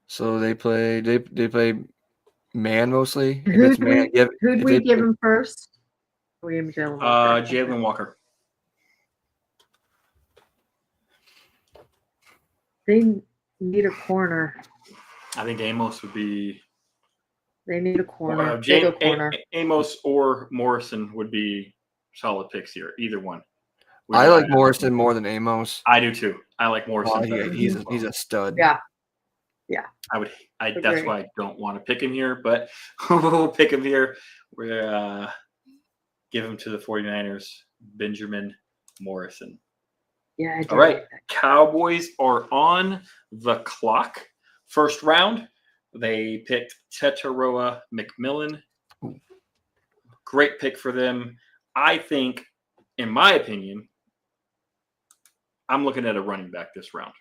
So they play man mostly. If Who'd it's man, Who'd we give him first? We gave him Jalen Walker. Jalen Walker. They need a corner. I think Amos would be. They need a corner. They go corner. Amos or Morrison would be solid picks here. Either one. I like Morrison more than Amos. I do too. I like Morrison. better. He's a stud. Yeah. That's Agree. why I don't want to pick him here, but we'll pick him here. We're give him to the 49ers, Benjamin Morrison. Yeah. I do All right. like that. Cowboys are on the clock. First round, they picked Tetaroa McMillan. Great pick for them. I think, in my opinion, I'm looking at a running back this round.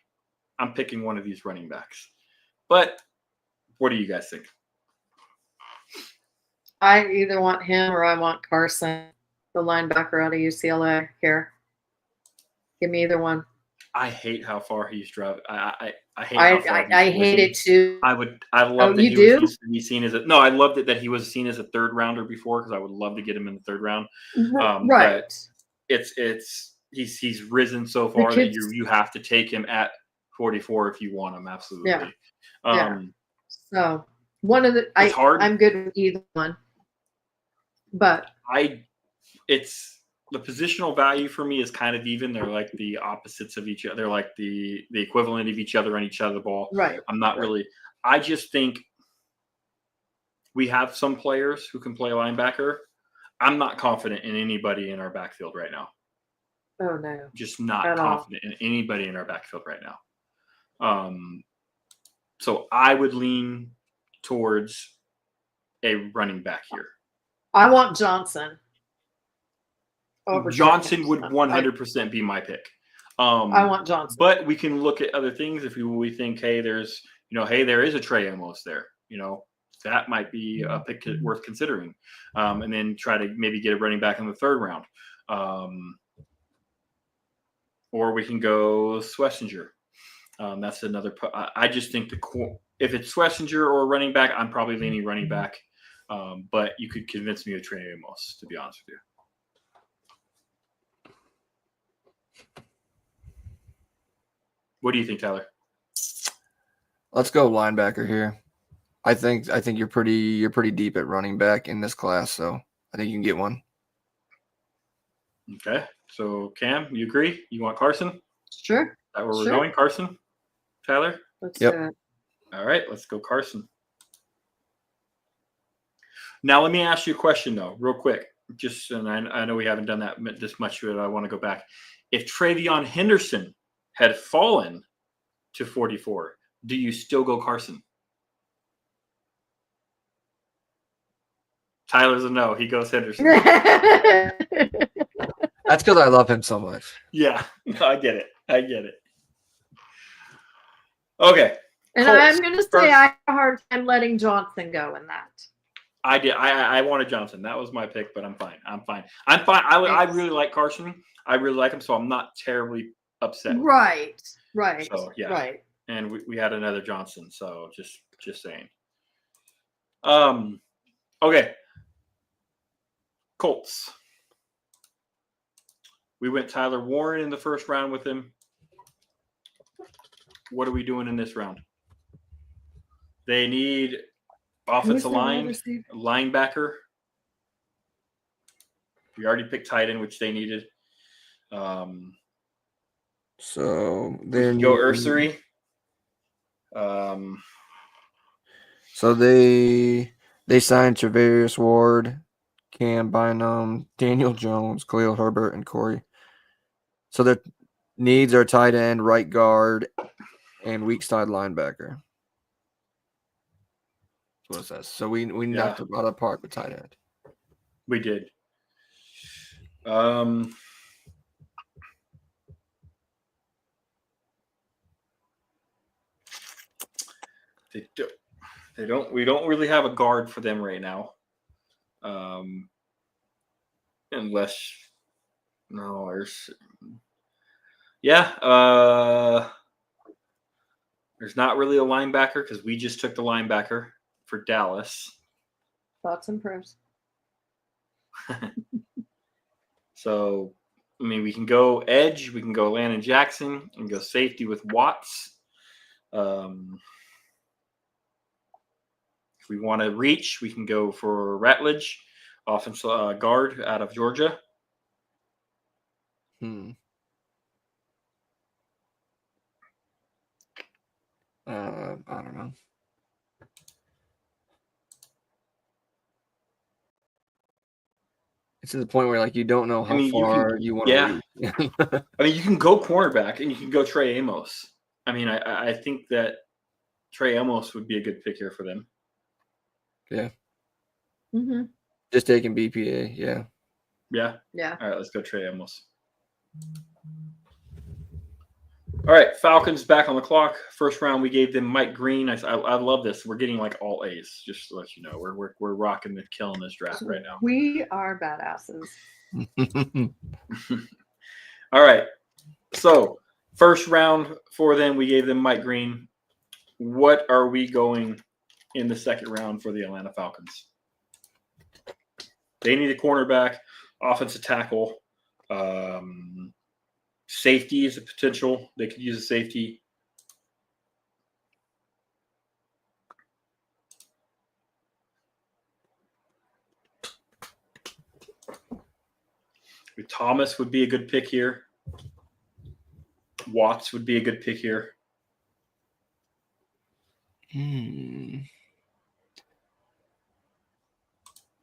I'm picking one of these running backs. But what do you guys think? I either want him or I want Carson, the linebacker out of UCLA here. Give me either one. I hate how far he's driving. I hate how far he's I hate it too. I love that you he do? used to be seen as a no. I loved it that he was seen as a third rounder before because I would love to get him in the third round. Right. But he's risen so far that you have to take him at 44 if you want him. Absolutely. Yeah. So one of the It's hard. I'm good with either one. But it's the positional value for me is kind of even. They're like the opposites of each other. They're like the equivalent of each other on each side of the ball. right. I'm not really. I just think we have some players who can play linebacker. I'm not confident in anybody in our backfield right now. Oh no. Just not At all. confident in anybody in our backfield right now. So I would lean towards a running back here. I want Johnson. Over Johnson would Jefferson. 100% be my pick. I want Johnson. But we can look at other things if we think, hey, there is a Trey Amos there. That might be a pick worth considering. And then try to maybe get a running back in the third round. Or we can go Schlesinger. That's another. I just think if it's Schlesinger or a running back, I'm probably leaning running back. But you could convince me of Trey Amos, to be honest with you. What do you think, Tyler? Let's go linebacker here. I think you're pretty deep at running back in this class, so I think you can get one. Okay. So Cam, you agree? You want Carson? Sure. Is that where we're going? Carson? Tyler? Let's Yep. do it. All right, let's go Carson. Now let me ask you a question though, real quick. And I know we haven't done that this much, but I want to go back. If Travion Henderson had fallen to 44, do you still go Carson? Tyler's a no. He goes Henderson. That's because I love him so much. Yeah, I get it. Okay. And Colts. I'm going to say I have a hard time letting Johnson go in that. I did. I wanted Johnson. That was my pick, but I'm fine. I really like Carson. I really like him, so I'm not terribly upset. Right. So, yeah. Right. And we had another Johnson, so just saying. Okay. Colts. We went Tyler Warren in the first round with him. What are we doing in this round? They need offensive line, linebacker. We already picked tight end, which they needed. So We then can go Ursery. So they signed Travarius Ward, Cam Bynum, Daniel Jones, Khalil Herbert, and Corey. So their needs are tight end, right guard, and weak side linebacker. That's what it says. So we knocked it out of the park with tight end. We did. We don't really have a guard for them right now. There's not really a linebacker because we just took the linebacker for Dallas. Thoughts and prayers. So, we can go edge. We can go Landon Jackson and go safety with Watts. If we want to reach, we can go for Ratledge, offensive guard out of Georgia. I don't know. It's to the point where you don't know how far you want to reach. You can go cornerback and you can go Trey Amos. I think that Trey Amos would be a good pick here for them. Yeah. Mm-hmm. Just taking BPA, yeah. Yeah. All right, let's go Trey Amos. All right, Falcons back on the clock. First round, we gave them Mike Green. I love this. We're getting like all A's. Just to let you know, we're rocking and killing this draft right now. We are badasses. All right. So first round for them, we gave them Mike Green. What are we going in the second round for the Atlanta Falcons? They need a cornerback, offensive tackle. Safety is a potential. They could use a safety. Thomas would be a good pick here. Watts would be a good pick here.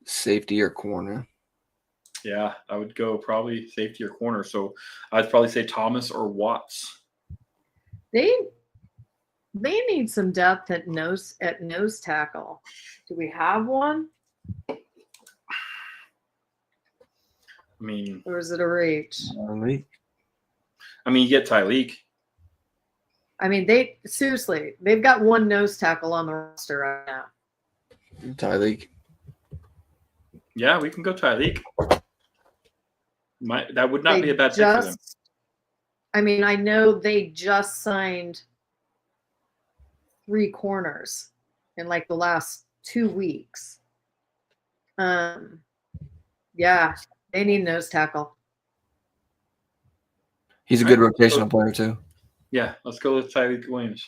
Safety or corner? Yeah, I would go probably safety or corner. So I'd probably say Thomas or Watts. They need some depth at nose tackle. Do we have one? I mean, Or is it a reach? you get Tyleek. I mean, they've got one nose tackle on the roster right now. Tyleek. Yeah, we can go Tyleek. That would not be a bad pick for them. I mean, I know they just signed 3 corners in like the last 2 weeks. Yeah, they need nose tackle. He's a good rotational player too. Yeah, let's go with Tyleek Williams.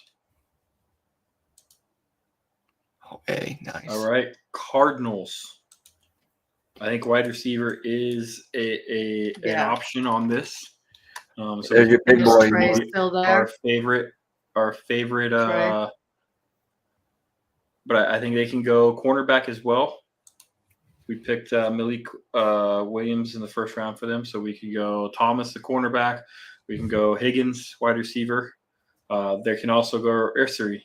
Okay, nice. All right, Cardinals. I think wide receiver is an option on this. So there's your big boy. Trey's still there. Our favorite. But I think they can go cornerback as well. We picked Malik Williams in the first round for them, so we could go Thomas, the cornerback. We can go Higgins, wide receiver. They can also go Ursary,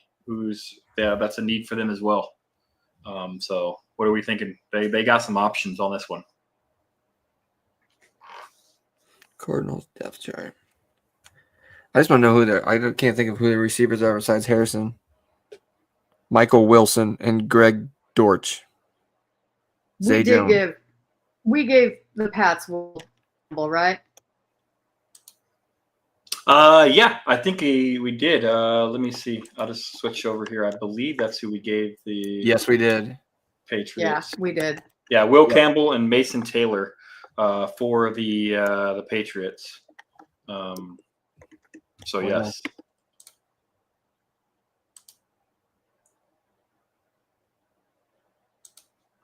that's a need for them as well. So what are we thinking? They got some options on this one. Cardinals depth chart. I just don't know I can't think of who the receivers are besides Harrison, Michael Wilson, and Greg Dortch. We gave the Pats Will Campbell, right? Yeah, I think we did. Let me see. I'll just switch over here. I believe that's who we gave the. Yes, we did. Patriots. Yeah, we did. Yeah, Will Campbell and Mason Taylor for the Patriots. So yes.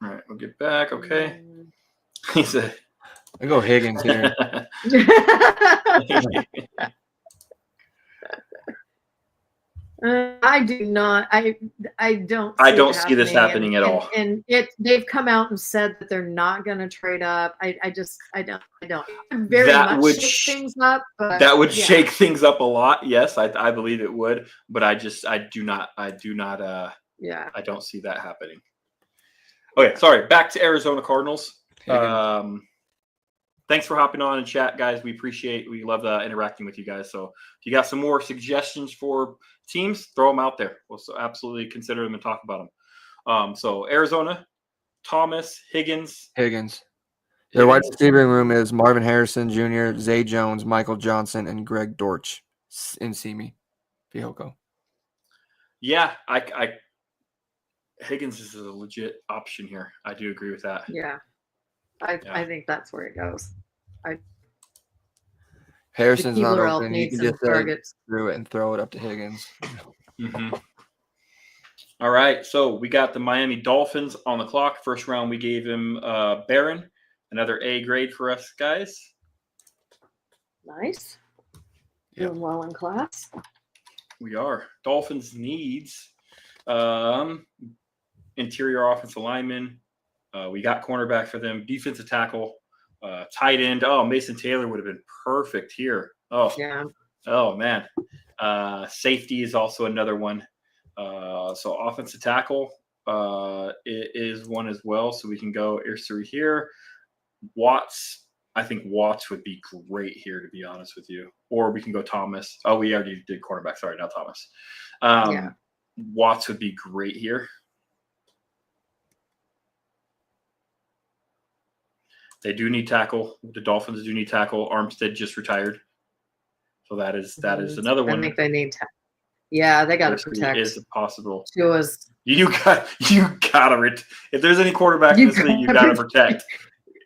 All right, we'll get back. Okay. He said, I go Higgins here. I do not. I don't. I don't see this happening at all. And they've come out and said that they're not going to trade up. I don't. Very that much would shake things up. But that would shake things up a lot. Yes, I believe it would. But I do not. Yeah. I don't see that happening. Okay, sorry. Back to Arizona Cardinals. Thanks for hopping on and chat, guys. We love interacting with you guys. So if you got some more suggestions for teams, throw them out there. We'll absolutely consider them and talk about them. So Arizona, Thomas, Higgins. Their wide receiving room is Marvin Harrison Jr., Zay Jones, Michael Johnson, and Greg Dortch in Simi Fehoko. Yeah, Higgins is a legit option here. I do agree with that. Yeah. I think that's where it goes. Harrison's not Keebler open. You can just through it and throw it up to Higgins. Mm-hmm. All right, so we got the Miami Dolphins on the clock. First round, we gave him Barron, another A grade for us guys. Nice. Doing well in class. We are. Dolphins needs interior offensive lineman. We got cornerback for them, defensive tackle, tight end. Oh, Mason Taylor would have been perfect here. Oh, yeah. Oh, man. Safety is also another one. So offensive tackle is one as well. So we can go Ursary here. Watts, I think Watts would be great here, to be honest with you. Or we can go Thomas. Oh, we already did cornerback. Sorry, not Thomas. Yeah. Watts would be great here. They do need tackle. The Dolphins do need tackle. Armstead just retired. So that is another one. I think they need to. Yeah, they got to Diversity protect. is possible. She was. You gotta if there's any quarterback in this league, you gotta protect.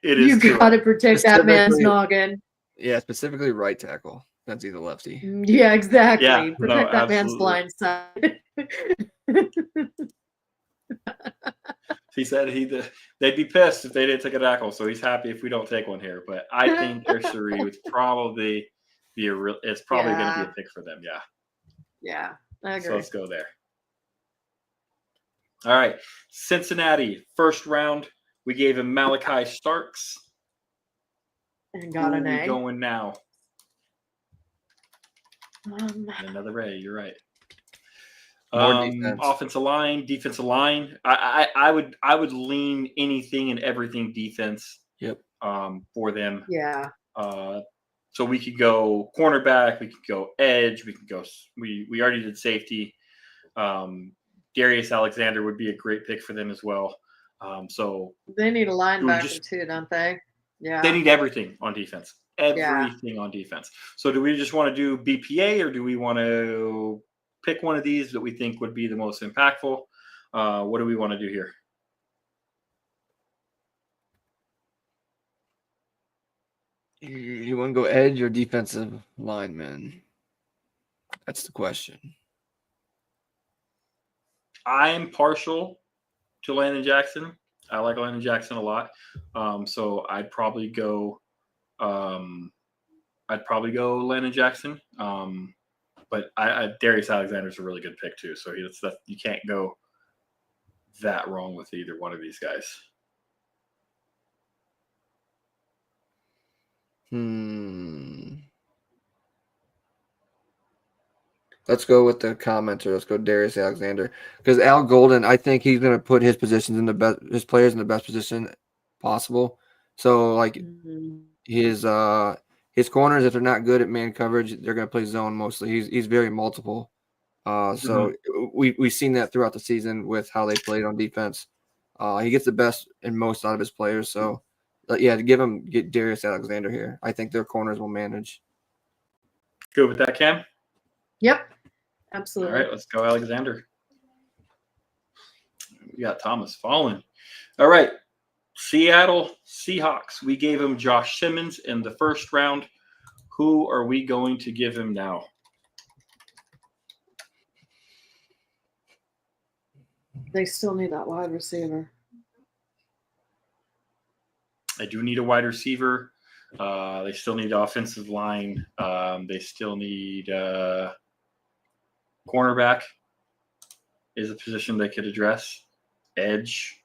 You got to protect that man's Specifically- noggin. Yeah, specifically right tackle. That's either lefty. Yeah, exactly. Yeah, Protect that man's absolutely. blind side. He said they'd be pissed if they didn't take a tackle, so he's happy if we don't take one here. But I think Ursary would probably be it's probably going to be a pick for them. Yeah. Yeah, I agree. So let's go there. All right, Cincinnati, first round. We gave him Malachi Starks. And got an Who are we A. going now? Um, And another A. You're right. More defense. Offensive line, defensive line. I would lean anything and everything defense. Yep. For them. yeah. So we could go cornerback, we could go edge, we could go. We already did safety. Darius Alexander would be a great pick for them as well. So They need a linebacker just- too, don't they? Yeah. they need everything on defense. Everything on defense. So do we just want to do BPA or do we want to pick one of these that we think would be the most impactful? What do we want to do here? You want to go edge or defensive lineman? That's the question. I am partial to Landon Jackson. I like Landon Jackson a lot. So I'd probably go Landon Jackson. But Darius Alexander is a really good pick too. So you can't go that wrong with either one of these guys. Let's go with the commenter. Let's go Darius Alexander because Al Golden. I think he's going to put his positions in the best, his players in the best position possible. So like Mhm. his corners, if they're not good at man coverage, they're going to play zone mostly. He's very multiple. So we've seen that throughout the season with how they played on defense. He gets the best and most out of his players. So yeah, to get Darius Alexander here. I think their corners will manage. Good with that, Cam? Yep. All Absolutely. right, let's go Alexander. We got Thomas falling. All right, Seattle Seahawks. We gave him Josh Simmons in the first round. Who are we going to give him now? They still need that wide receiver. They do need a wide receiver. They still need offensive line. They still need cornerback is a position they could address. Edge.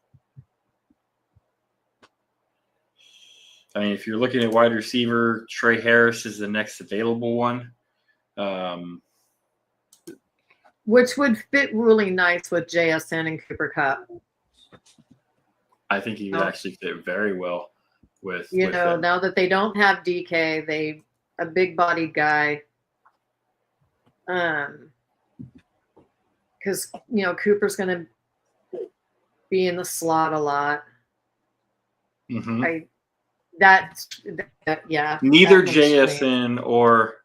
I mean, if you're looking at wide receiver, Trey Harris is the next available one. Which would fit really nice with JSN and Cooper Cup. I think he would actually fit very well with them. Now that they don't have DK, a big bodied guy. Because Cooper's going to be in the slot a lot. Mhm. Yeah. Neither that makes me- JSN or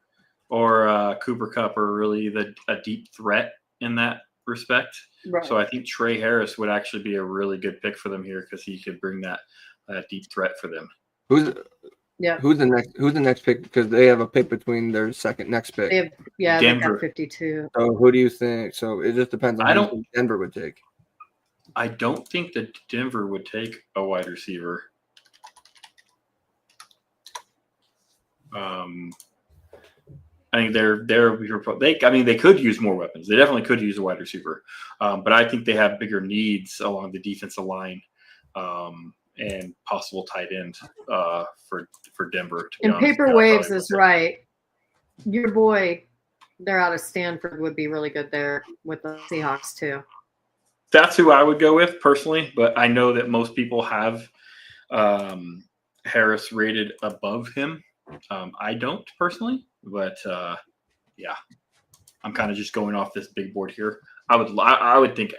Cooper Cup are really a deep threat in that respect. Right. So I think Trey Harris would actually be a really good pick for them here because he could bring that deep threat for them. Who's the next pick? Because they have a pick between their next pick. They Denver. got 52. So who do you think? So it just depends on who Denver would take. I don't think that Denver would take a wide receiver. I think they could use more weapons. They definitely could use a wide receiver, but I think they have bigger needs along the defensive line and possible tight end for Denver. To be And honest. Paper Yeah, Waves probably is would. right. Your boy, they're out of Stanford, would be really good there with the Seahawks too. That's who I would go with personally, but I know that most people have Harris rated above him. I don't personally, but yeah, I'm kind of just going off this big board here. I would think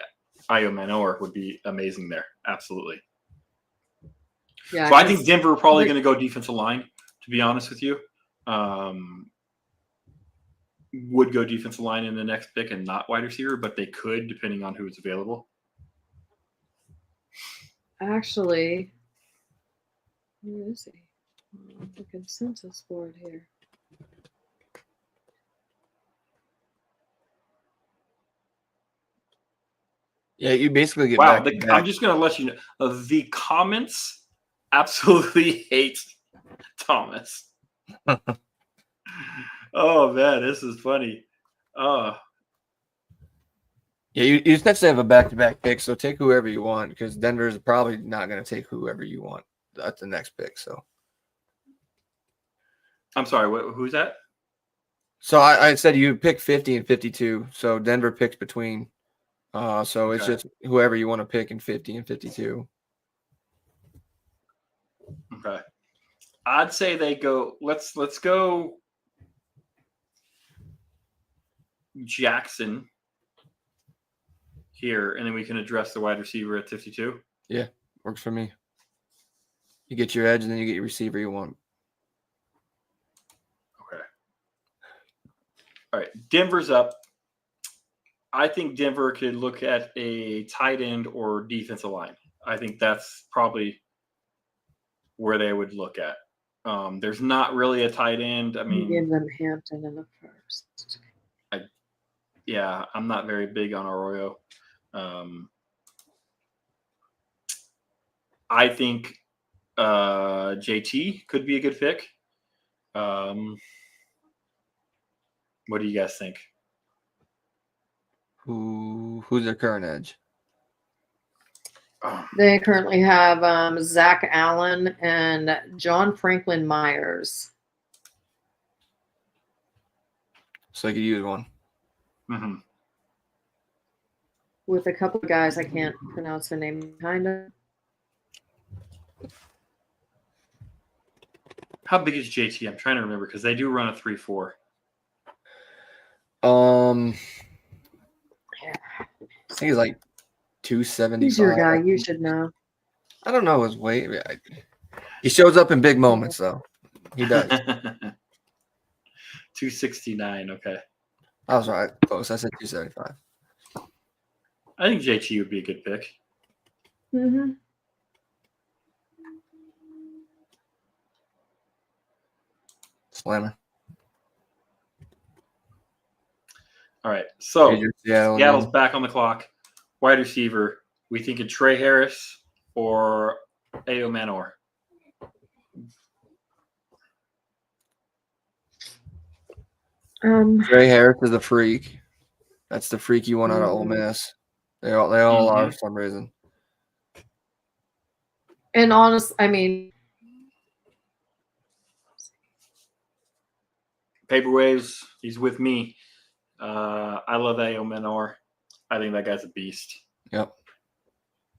Ayo Manor would be amazing there. Absolutely. Yeah. So I think Denver are probably going to go defensive line, to be honest with you. Would go defensive line in the next pick and not wide receiver, but they could depending on who's available. Actually, where is he? The consensus board here. Yeah, you basically get Wow, back to I'm back. just going to let you know the comments absolutely hate Thomas. Oh man, this is funny. Yeah, you essentially have a back-to-back pick, so take whoever you want because Denver is probably not going to take whoever you want at the next pick. So I'm sorry, who's that? So I said you pick 50 and 52. So Denver picks between. So it's Okay. just whoever you want to pick in 50 and 52. Okay. I'd say they go. Let's go Jackson here, and then we can address the wide receiver at 52. Yeah, works for me. You get your edge, and then you get your receiver you want. Okay. All right. Denver's up. I think Denver could look at a tight end or defensive line. I think that's probably where they would look at. There's not really a tight end. I mean, Give them Hampton in the first. Yeah, I'm not very big on Arroyo. I think JT could be a good pick. What do you guys think? Who's their current edge? They currently have Zach Allen and John Franklin Myers. So I could use one. Mm-hmm. With a couple of guys I can't pronounce their name behind them. How big is JT? I'm trying to remember because they do run a 3-4. I think he's like 275. He's your guy. You should know. I don't know his weight. He shows up in big moments, though. He does. 269. Okay. I was right. Close. I said 275. I think JT would be a good pick. Mm-hmm. Slammer. All right. So Seattle Seattle's again. back on the clock. Wide receiver. We think of Trey Harris or Ayo Manor. Trey Harris is a freak. That's the freak you want out of Ole Miss. They all are for some reason. And honest, I mean, Paper Waves, he's with me. I love Ayo Manor. I think that guy's a beast. Yep.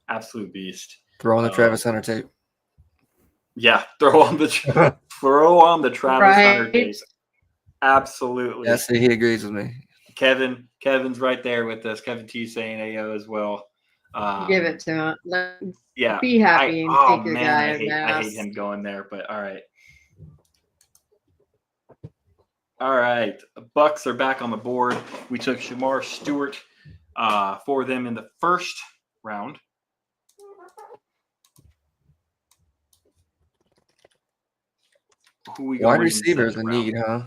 Absolute beast. Throw on the Travis Hunter tape. Yeah, throw on the Travis Hunter Right. tape. Absolutely. Yes, he agrees with me. Kevin's right there with us. Kevin T saying Ayo as well. give it to him. Let him Yeah. be happy and take your guy. I hate him going there, but all right. All right. Bucks are back on the board. We took Shamar Stewart for them in the first round. Who we Wide going in the receiver is a second round? need, huh?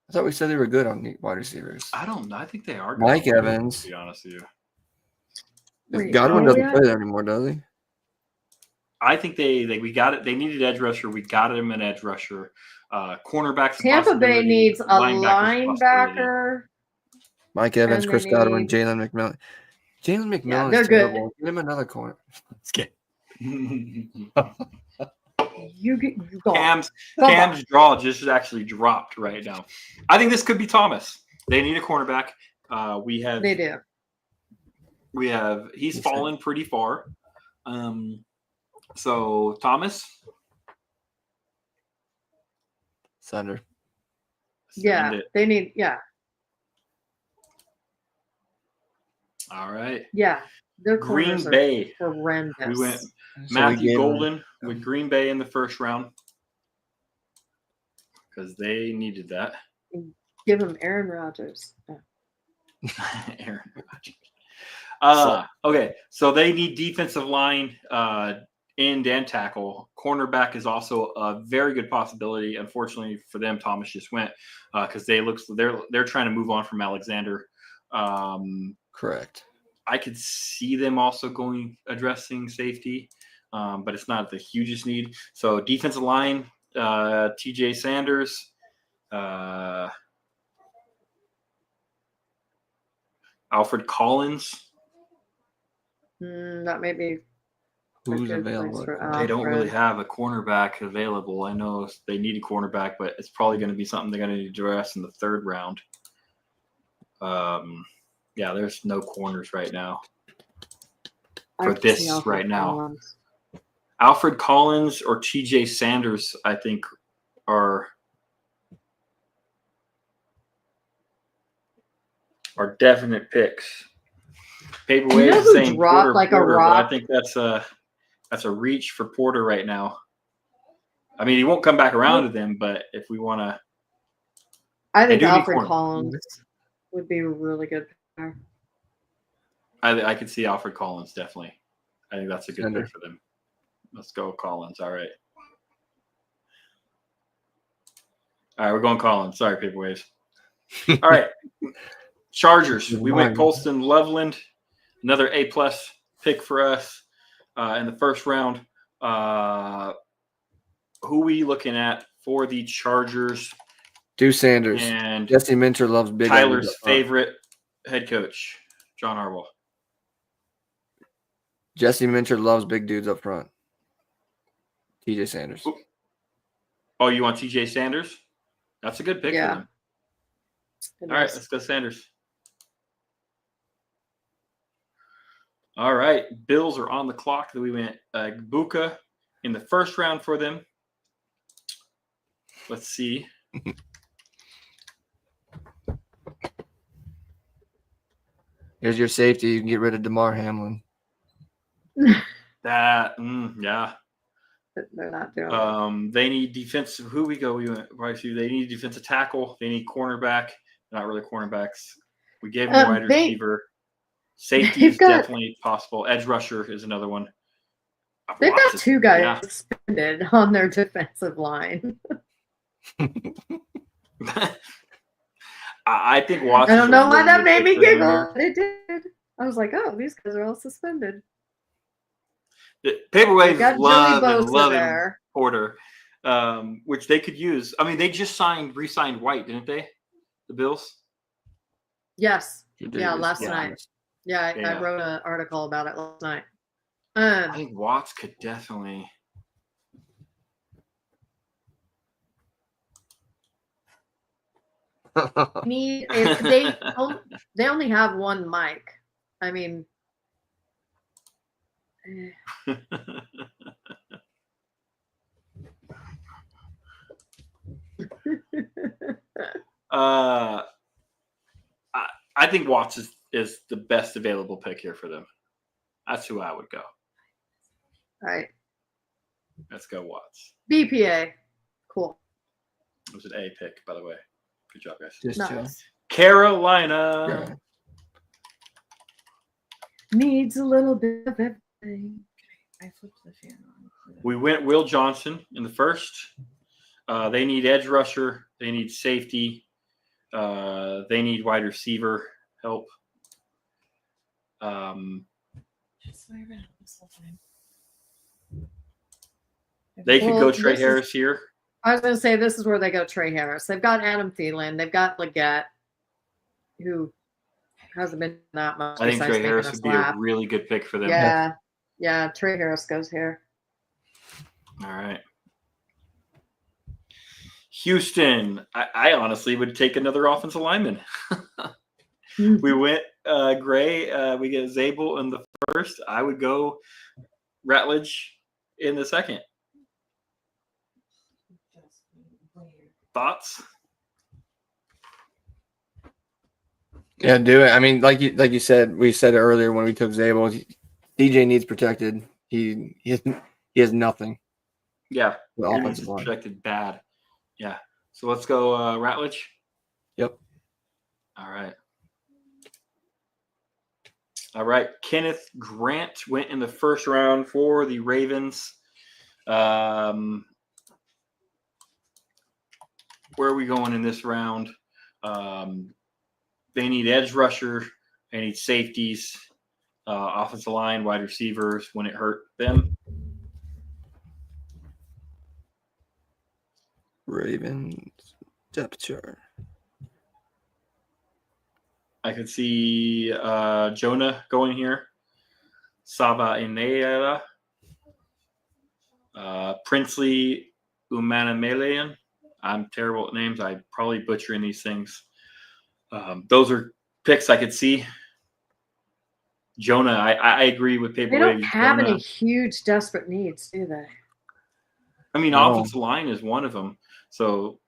I thought we said they were good on wide receivers. I don't know. I think they are good Mike on both, Evans. to be honest with you. Wait, Godwin oh, doesn't yeah. play there anymore, does he? I think we got it. They needed edge rusher. We got him an edge rusher. Cornerbacks. Tampa Bay needs a linebackers. linebacker. Mike Evans, And Chris they Godwin, need- Jalen McMillan. Jalen McMillan they're is good. terrible. Give him another corner. You go. Cam's Come on. draw just actually dropped right now. I think this could be Thomas. They need a cornerback. They do. He's fallen pretty far. So Thomas. Sender. Yeah, Send it. they need. Yeah, All right. yeah. Their Green corners are Bay. horrendous. We went So we Matthew gave him- Golden with Green Bay in the first round because they needed that. Give them Aaron Rodgers. Yeah. Aaron Rodgers. Okay, so they need defensive line, end and tackle. Cornerback is also a very good possibility. Unfortunately for them, Thomas just went because they're trying to move on from Alexander. Correct. I could see them also addressing safety, but it's not the hugest need. So defensive line, TJ Sanders, Alfred Collins. That may be. Who's good available? place for They don't really Alfred. have a cornerback available. I know they need a cornerback, but it's probably going to be something they're going to need to address in the third round. Yeah, there's no corners right now. For I can this see Alfred right now. Collins. Alfred Collins or TJ Sanders, I think, are definite picks. Paperweight You know is who saying dropped Porter, like a Porter, but rock? I think that's a reach for Porter right now. I mean, he won't come back around to them, but if we want to, I think do need Alfred corner. Collins would be a really good pick. I could see Alfred Collins definitely. I think that's a good Sender. pick for them. Let's go Collins. All right. All right, we're going Collins. Sorry, Paperwaves. All right. Chargers. We went Colston Loveland, another A+ pick for us in the first round. Who are we looking at for the Chargers? Deuce Sanders. And Jesse Minter loves big. Tyler's ends up front. favorite head coach, John Harbaugh. Jesse Minter loves big dudes up front. TJ Sanders. Oh, you want TJ Sanders? That's a good pick Yeah. for them. All right, let's go Sanders. All right, Bills are on the clock. We went Buka in the first round for them. Let's see. Here's your safety. You can get rid of DeMar Hamlin. Yeah. They're not doing it. They need defensive. Who we go? We went right through. They need defensive tackle. They need cornerback. Not really cornerbacks. We gave them wide receiver. Safety is definitely possible. Edge rusher is another one. They've got two guys suspended on their defensive line. I think Watts. I don't know why that made me pick for them giggle. It did. I was like, oh, these guys are all suspended. Paperweight got love Joey and Bosa loving there. Porter, which they could use. I mean, they just re-signed White, didn't they? The Bills. Yes. He did Yeah, this. last night. Yeah, I Yeah. wrote an article about it last night. I think Watts could definitely. They only have one mic. I mean, I think Watts is the best available pick here for them. That's who I would go. all right. Let's go Watts. BPA. Cool. It was an A pick, by the way. Good job, guys. Just chill. Nice. Carolina. Yeah. Needs a little bit of everything. I flipped the fan on. We went Will Johnson in the first. They need edge rusher. They need safety. They need wide receiver help. Just wait around this whole time. They could Well, go Trey this is- Harris here. I was going to say this is where they go Trey Harris. They've got Adam Thielen. They've got Leggett, who hasn't been that much. I think besides Trey making Harris us would be laugh. a really good pick for them. Yeah. Yeah, Trey Harris goes here. All right. Houston. I honestly would take another offensive lineman. We went Gray. We get Zabel in the first. I would go Ratledge in the second. Thoughts? Yeah, do it. I mean, like you said, we said it earlier when we took Zabel. DJ needs protected. He has nothing. Yeah. The He needs offensive line. protected bad. Yeah. So let's go Ratledge. Yep. All right. All right. Kenneth Grant went in the first round for the Ravens. Where are we going in this round? They need edge rusher. They need safeties, offensive line, wide receivers when it hurt them. Ravens depth chart. I could see Jonah going here. Saba Inea. Princely Umanamelean. I'm terrible at names. I'm probably butchering these things. Those are picks I could see. Jonah, I agree with They Paperwave. don't have Jonah. any huge desperate needs, do they? I mean, No. offensive line is one of them. So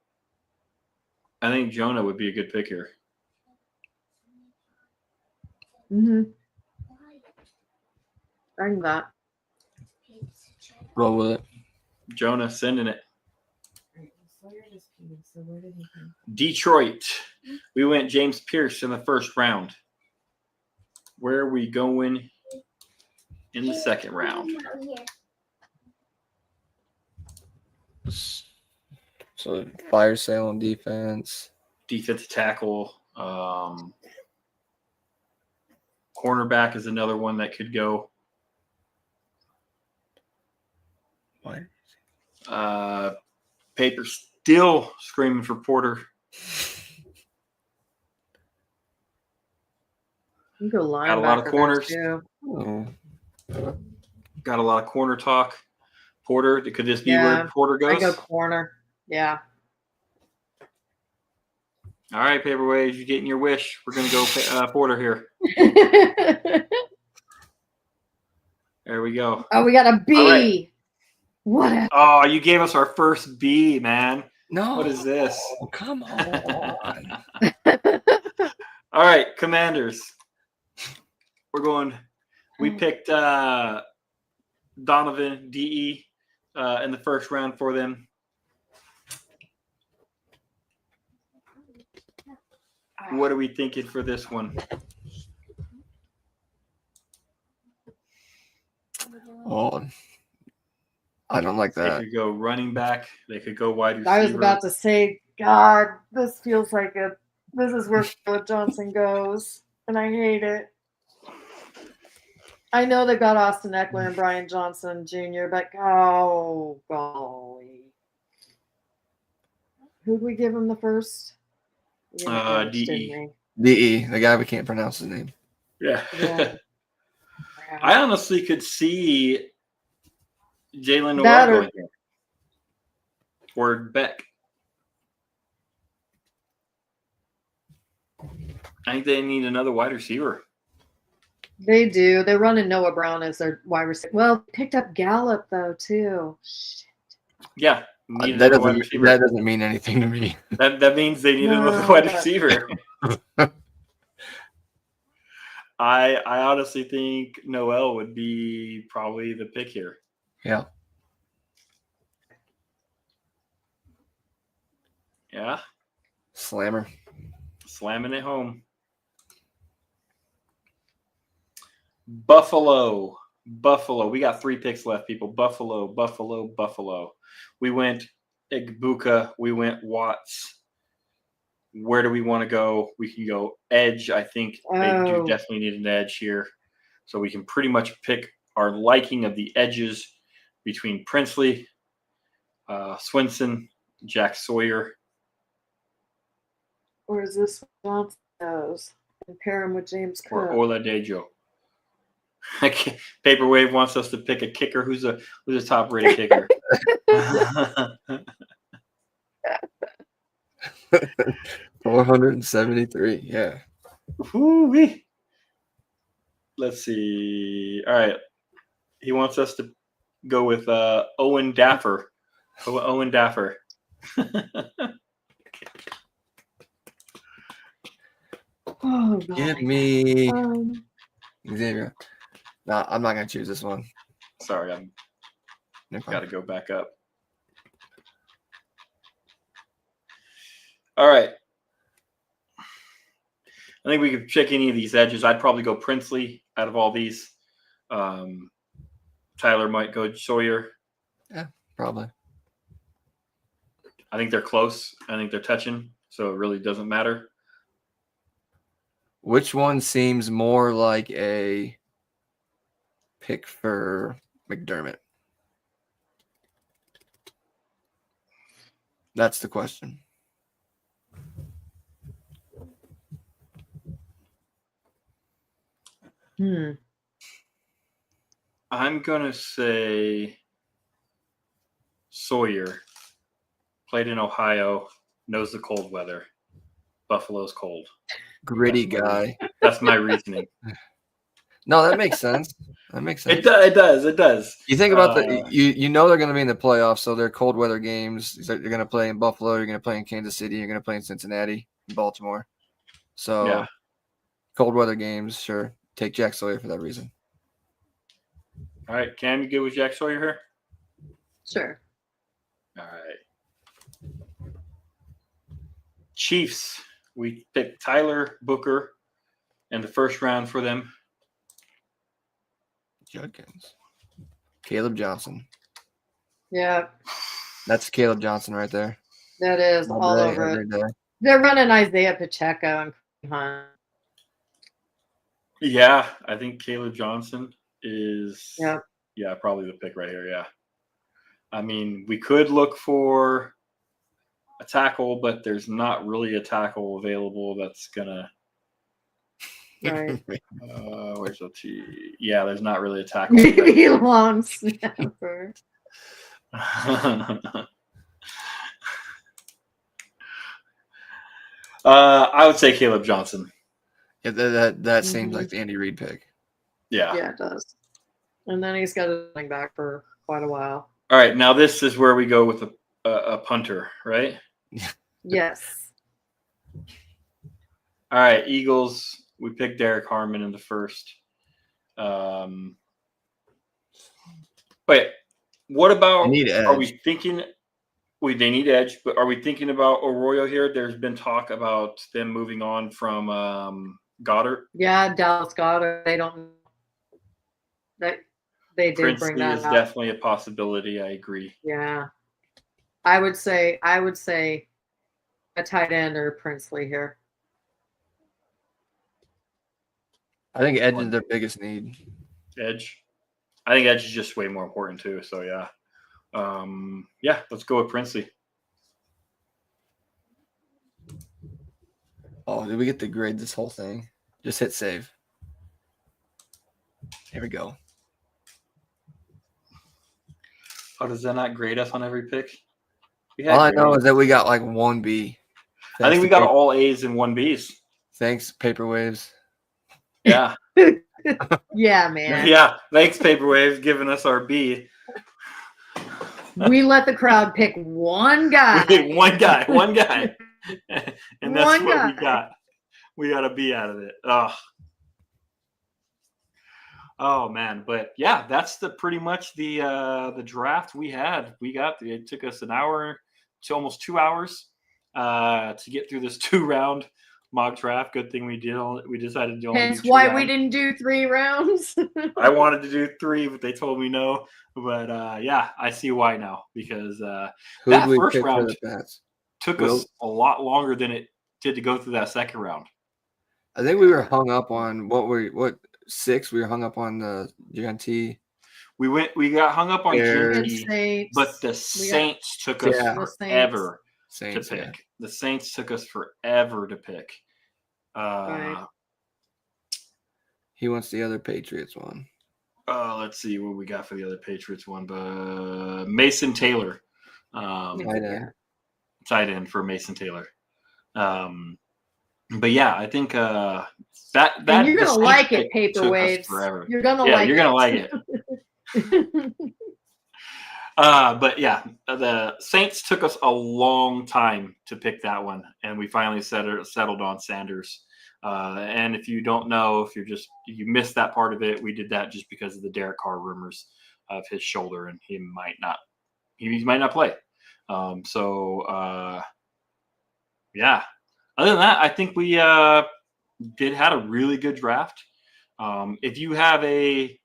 I think Jonah would be a good pick here. Mm-hmm. Bring that. Roll with it. Jonah sending it. Sawyer just peed, so where did he come? Detroit. We went James Pierce in the first round. Where are we going in the second round? So fire sale on defense. Defensive tackle. Cornerback is another one that could go. What? Paper still screaming for Porter. You go linebacker Got a lot of there, corners. too. Oh. Got a lot of corner talk. Porter, could this be Yeah, where Porter I goes? go corner. Yeah. All right, Paperwaves, you're getting your wish. We're going to go Porter here. There we go. Oh, we got a B. All right. What? Oh, you gave us our first B, man. No. What is this? Oh, come on. All right, Commanders. We're going. We picked Donovan DE in the first round for them. What are we thinking for this one? Oh, I don't like They that. could go running back. They could go wide receiver. I was about to say, God, this feels like this is where Philip Johnson goes, and I hate it. I know they got Austin Eckler and Brian Johnson Jr., but oh, golly. Who'd we give him the first? We gave him first, DE. didn't DE, the guy we can't pronounce his name. Yeah. Yeah. I honestly could see Jalen Noel That or- going here. Or Beck. I think they need another wide receiver. They do. They're running Noah Brown as their wide receiver. Well, picked up Gallup, though, too. Shit. Yeah. Need That another wide doesn't, receiver. that doesn't mean anything to me. That means they need another No, wide but- receiver. I honestly think Noel would be probably the pick here. Yeah. Yeah. Slammer. Slamming it home. Buffalo. We got 3 picks left, people. Buffalo. We went Igbuka. We went Watts. Where do we want to go? We can go edge. I think they do Oh. definitely need an edge here. So we can pretty much pick our liking of the edges between Princely, Swinson, Jack Sawyer. Or is this Johnson goes? And pair him with James Or Cook. Oladejo. Paperwave wants us to pick a kicker. Who's a top rated kicker? 473. Yeah. Let's see. All right. He wants us to go with Owen Daffer. Owen Daffer. Oh, Give God. me Xavier. No, I'm not gonna choose this one. Sorry, I'm No got problem. to go back up. All right. I think we could check any of these edges. I'd probably go Princely out of all these. Tyler might go Sawyer. Probably. I think they're close. I think they're touching, so it really doesn't matter. Which one seems more like a pick for McDermott? That's the question. I'm going to say Sawyer. Played in Ohio, knows the cold weather. Buffalo's cold. Gritty That's my guy. That's my reasoning. No, that makes sense. That makes sense. It does. You think about you know they're going to be in the playoffs, so they're cold weather games. You're going to play in Buffalo, you're going to play in Kansas City, you're going to play in Cincinnati, Baltimore. So Yeah. cold weather games, sure. Take Jack Sawyer for that reason. All right, Cam, you good with Jack Sawyer here? Sure. All right. Chiefs. We picked Tyler Booker in the first round for them. Judkins. Caleb Johnson. Yeah, That's Caleb Johnson right there. that is all day, over every it. day. They're running Isaiah Pacheco and Kareem Hunt. Yeah, I think Caleb Johnson is Yep. yeah, probably the pick right here, yeah. I mean, we could look for a tackle, but there's not really a tackle available that's gonna Right. where's the T? Yeah, there's not really a tackle. Maybe long snapper. I would say Caleb Johnson. Yeah, that seems like the Andy Reid pick. Yeah. Yeah, it does. And then he's got a running back for quite a while. All right, now this is where we go with a punter, right? Yes. All right, Eagles. We picked Derek Harmon in the first. Wait, what about? They need Are we edge. thinking? They need edge, but are we thinking about Arroyo here? There's been talk about them moving on from Goddard. Yeah, Dallas Goddard. They don't. They did bring Princely that is up. definitely a possibility. I agree. Yeah. I would say a tight end or Princely here. I think edge is their biggest need. Edge. I think edge is just way more important too. So yeah. Yeah, let's go with Princely. Oh, did we get to grade this whole thing? Just hit save. Here we go. Oh, does that not grade us on every pick? All I know is that we got like 1B. I think we got all A's and 1B's. Thanks, Paper Waves. Yeah. Yeah, man. Yeah. Thanks, Paperwaves, giving us our B. We let the crowd pick one guy. one guy. And that's One what guy. we got. We got a B out of it. Oh man. But yeah, that's pretty much the draft we had. It took us an hour to almost 2 hours to get through this 2-round mock draft. Good thing we decided to only Hence do 2 why rounds. we didn't do 3 rounds. I wanted to do 3, but they told me no. But yeah, I see why now, because Who that did we first pick for round the Pats? took Will? us a lot longer than it did to go through that second round. I think we were hung up on what 6? We were hung up on the GNT. We got hung up on Bears. GT, Saints. but the Saints took us Yeah. The Saints. forever Saints, to yeah. pick. The Saints took us forever to pick. Right. He wants the other Patriots one. Let's see what we got for the other Patriots one. But Mason Taylor, tight end for Mason Taylor. But yeah, I think that And you're the gonna Saints like it, pick took us Paperwaves. forever. You're gonna Yeah, like you're it. gonna like it. But yeah, the Saints took us a long time to pick that one, and we finally settled on Sanders. And if you don't know, if you missed that part of it, we did that just because of the Derek Carr rumors of his shoulder, and he might not play. Yeah. Other than that, I think we had a really good draft. If you have a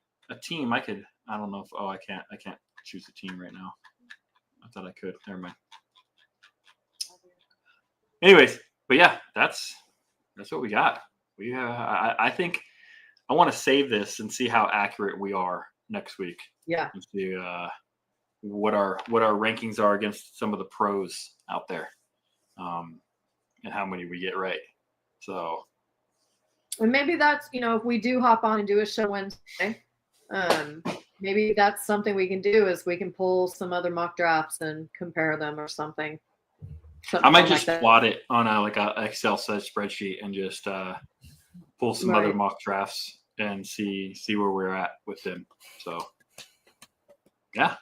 team, I don't know if I can't choose a team right now. I thought I could. Never mind. Anyways, but yeah, that's what we got. I think I want to save this and see how accurate we are next week. Yeah. And see what our rankings are against some of the pros out there, and how many we get right. So. And maybe that's, if we do hop on and do a show Wednesday, maybe that's something we can do is we can pull some other mock drafts and compare them or something. I might Something just like that. plot it on a Excel spreadsheet and just pull some other Right. mock drafts and see where we're at with them. So, yeah,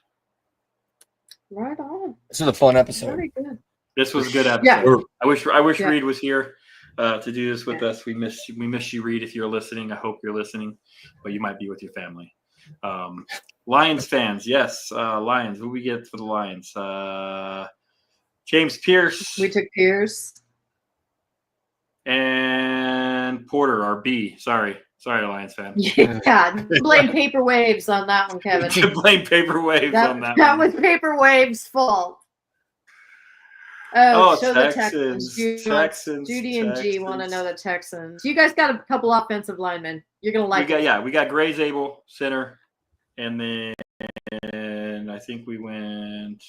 Right on. This is a fun episode. Very good. this was a good episode. Yeah. I wish Yeah. Reed was here to do this with us. We miss you, Reed. If you're listening, I hope you're listening, but you might be with your family. Lions fans, yes, Lions. Who we get for the Lions? James Pierce We took Pierce. and Porter, our B. Sorry, Lions fan. Yeah. Blame Paper Waves on that one, Kevin. To blame Paper Waves on that That one. was Paper Waves' fault. Oh, Show Texans. the Texans. Judy and G want to know the Texans. You guys got a couple offensive linemen. You're gonna like it. We got Gray Zabel, center, and then I think we went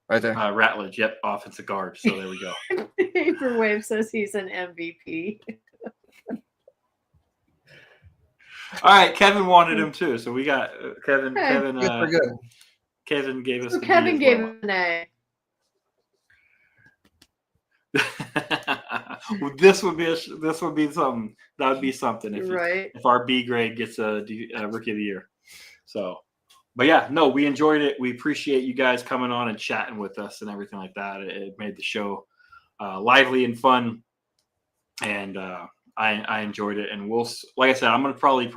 Right there. Ratledge. Yep, offensive guard. So there we go. Paper Wave says he's an MVP. All right, Kevin wanted him too, so we got Kevin. Hey. Kevin. Good for good. Kevin gave us. So the B Kevin as gave well. him an A. Well, this would be something. That would be something Right. if our B grade gets a rookie of the year. So, but yeah, no, we enjoyed it. We appreciate you guys coming on and chatting with us and everything like that. It made the show lively and fun, and I enjoyed it. And we'll, like I said, I'm gonna probably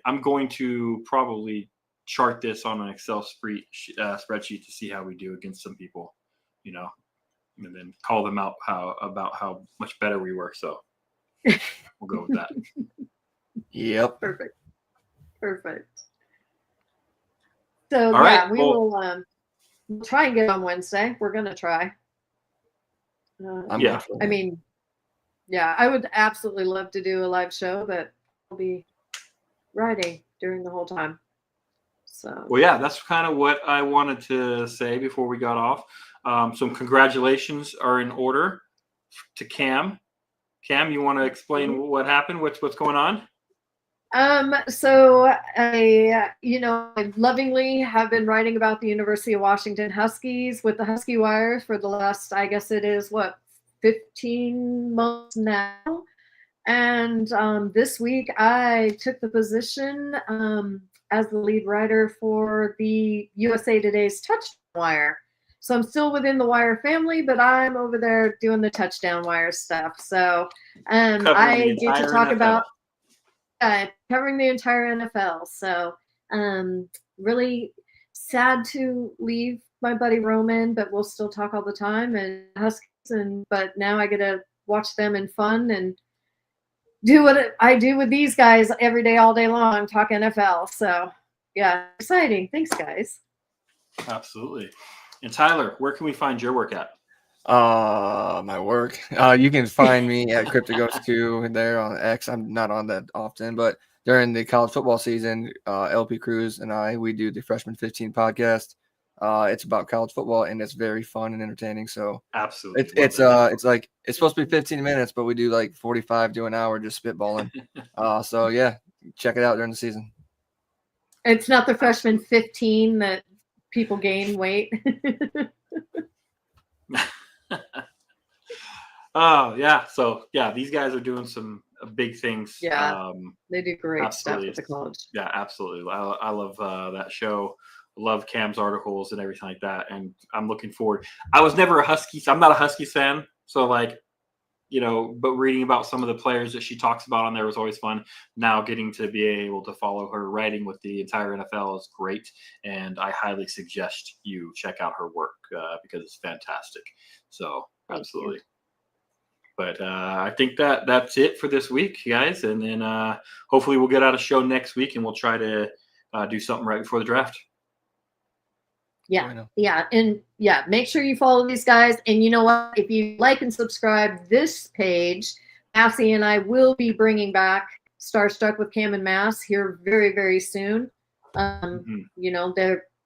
I'm going to probably chart this on an Excel spreadsheet to see how we do against some people, and then call them out about how much better we were. So we'll go with that. Yep. Perfect. So All yeah, right, we well- will we'll try and get on Wednesday. We're gonna try. I'm Yeah. good for I it. mean, yeah, I would absolutely love to do a live show, but I'll be writing during the whole time. So Well, yeah, that's kind of what I wanted to say before we got off. Some congratulations are in order to Cam. Cam, you want to explain what happened? What's going on? So I lovingly have been writing about the University of Washington Huskies with the Husky Wire for the last, I guess it is 15 months now. And this week I took the position as the lead writer for the USA Today's Touchdown Wire. So I'm still within the Wire family, but I'm over there doing the Touchdown Wire stuff. So Covering I the get to entire talk NFL. about covering the entire NFL. So really sad to leave my buddy Roman, but we'll still talk all the time and Huskies. But now I get to watch them in fun and do what I do with these guys every day, all day long, talk NFL. So yeah, exciting. Thanks, guys. Absolutely. And Tyler, where can we find your work at? My work. You can find me at CryptoGhost2 there on X. I'm not on that often, but during the college football season, LP Cruz and we do the Freshman 15 podcast. It's about college football and it's very fun and entertaining. So Absolutely. it's Love it. like it's supposed to be 15 minutes, but we do like 45 to an hour just spitballing. So yeah, check it out during the season. It's not the freshman 15 that people gain weight. Oh yeah. So yeah, these guys are doing some big things. Yeah. They do great Absolutely. stuff at the college. Yeah, absolutely. I love that show. Love Cam's articles and everything like that. And I'm looking forward. I was never a Huskies. I'm not a Huskies fan. So like, but reading about some of the players that she talks about on there was always fun. Now getting to be able to follow her writing with the entire NFL is great. And I highly suggest you check out her work because it's fantastic. So absolutely. But I think that's it for this week, guys. And then hopefully we'll get out a show next week and we'll try to do something right before the draft. Yeah. And make sure you follow these guys. And you know what? If you like and subscribe this page, Massey and I will be bringing back Starstruck with Cam and Mass here very, very soon.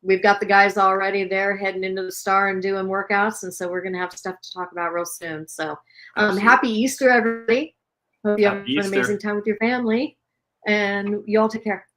We've got the guys already there heading into the Star and doing workouts. And so we're going to have stuff to talk about real soon. So happy Easter, everybody. Hope you have an amazing time with your family. And you all take care.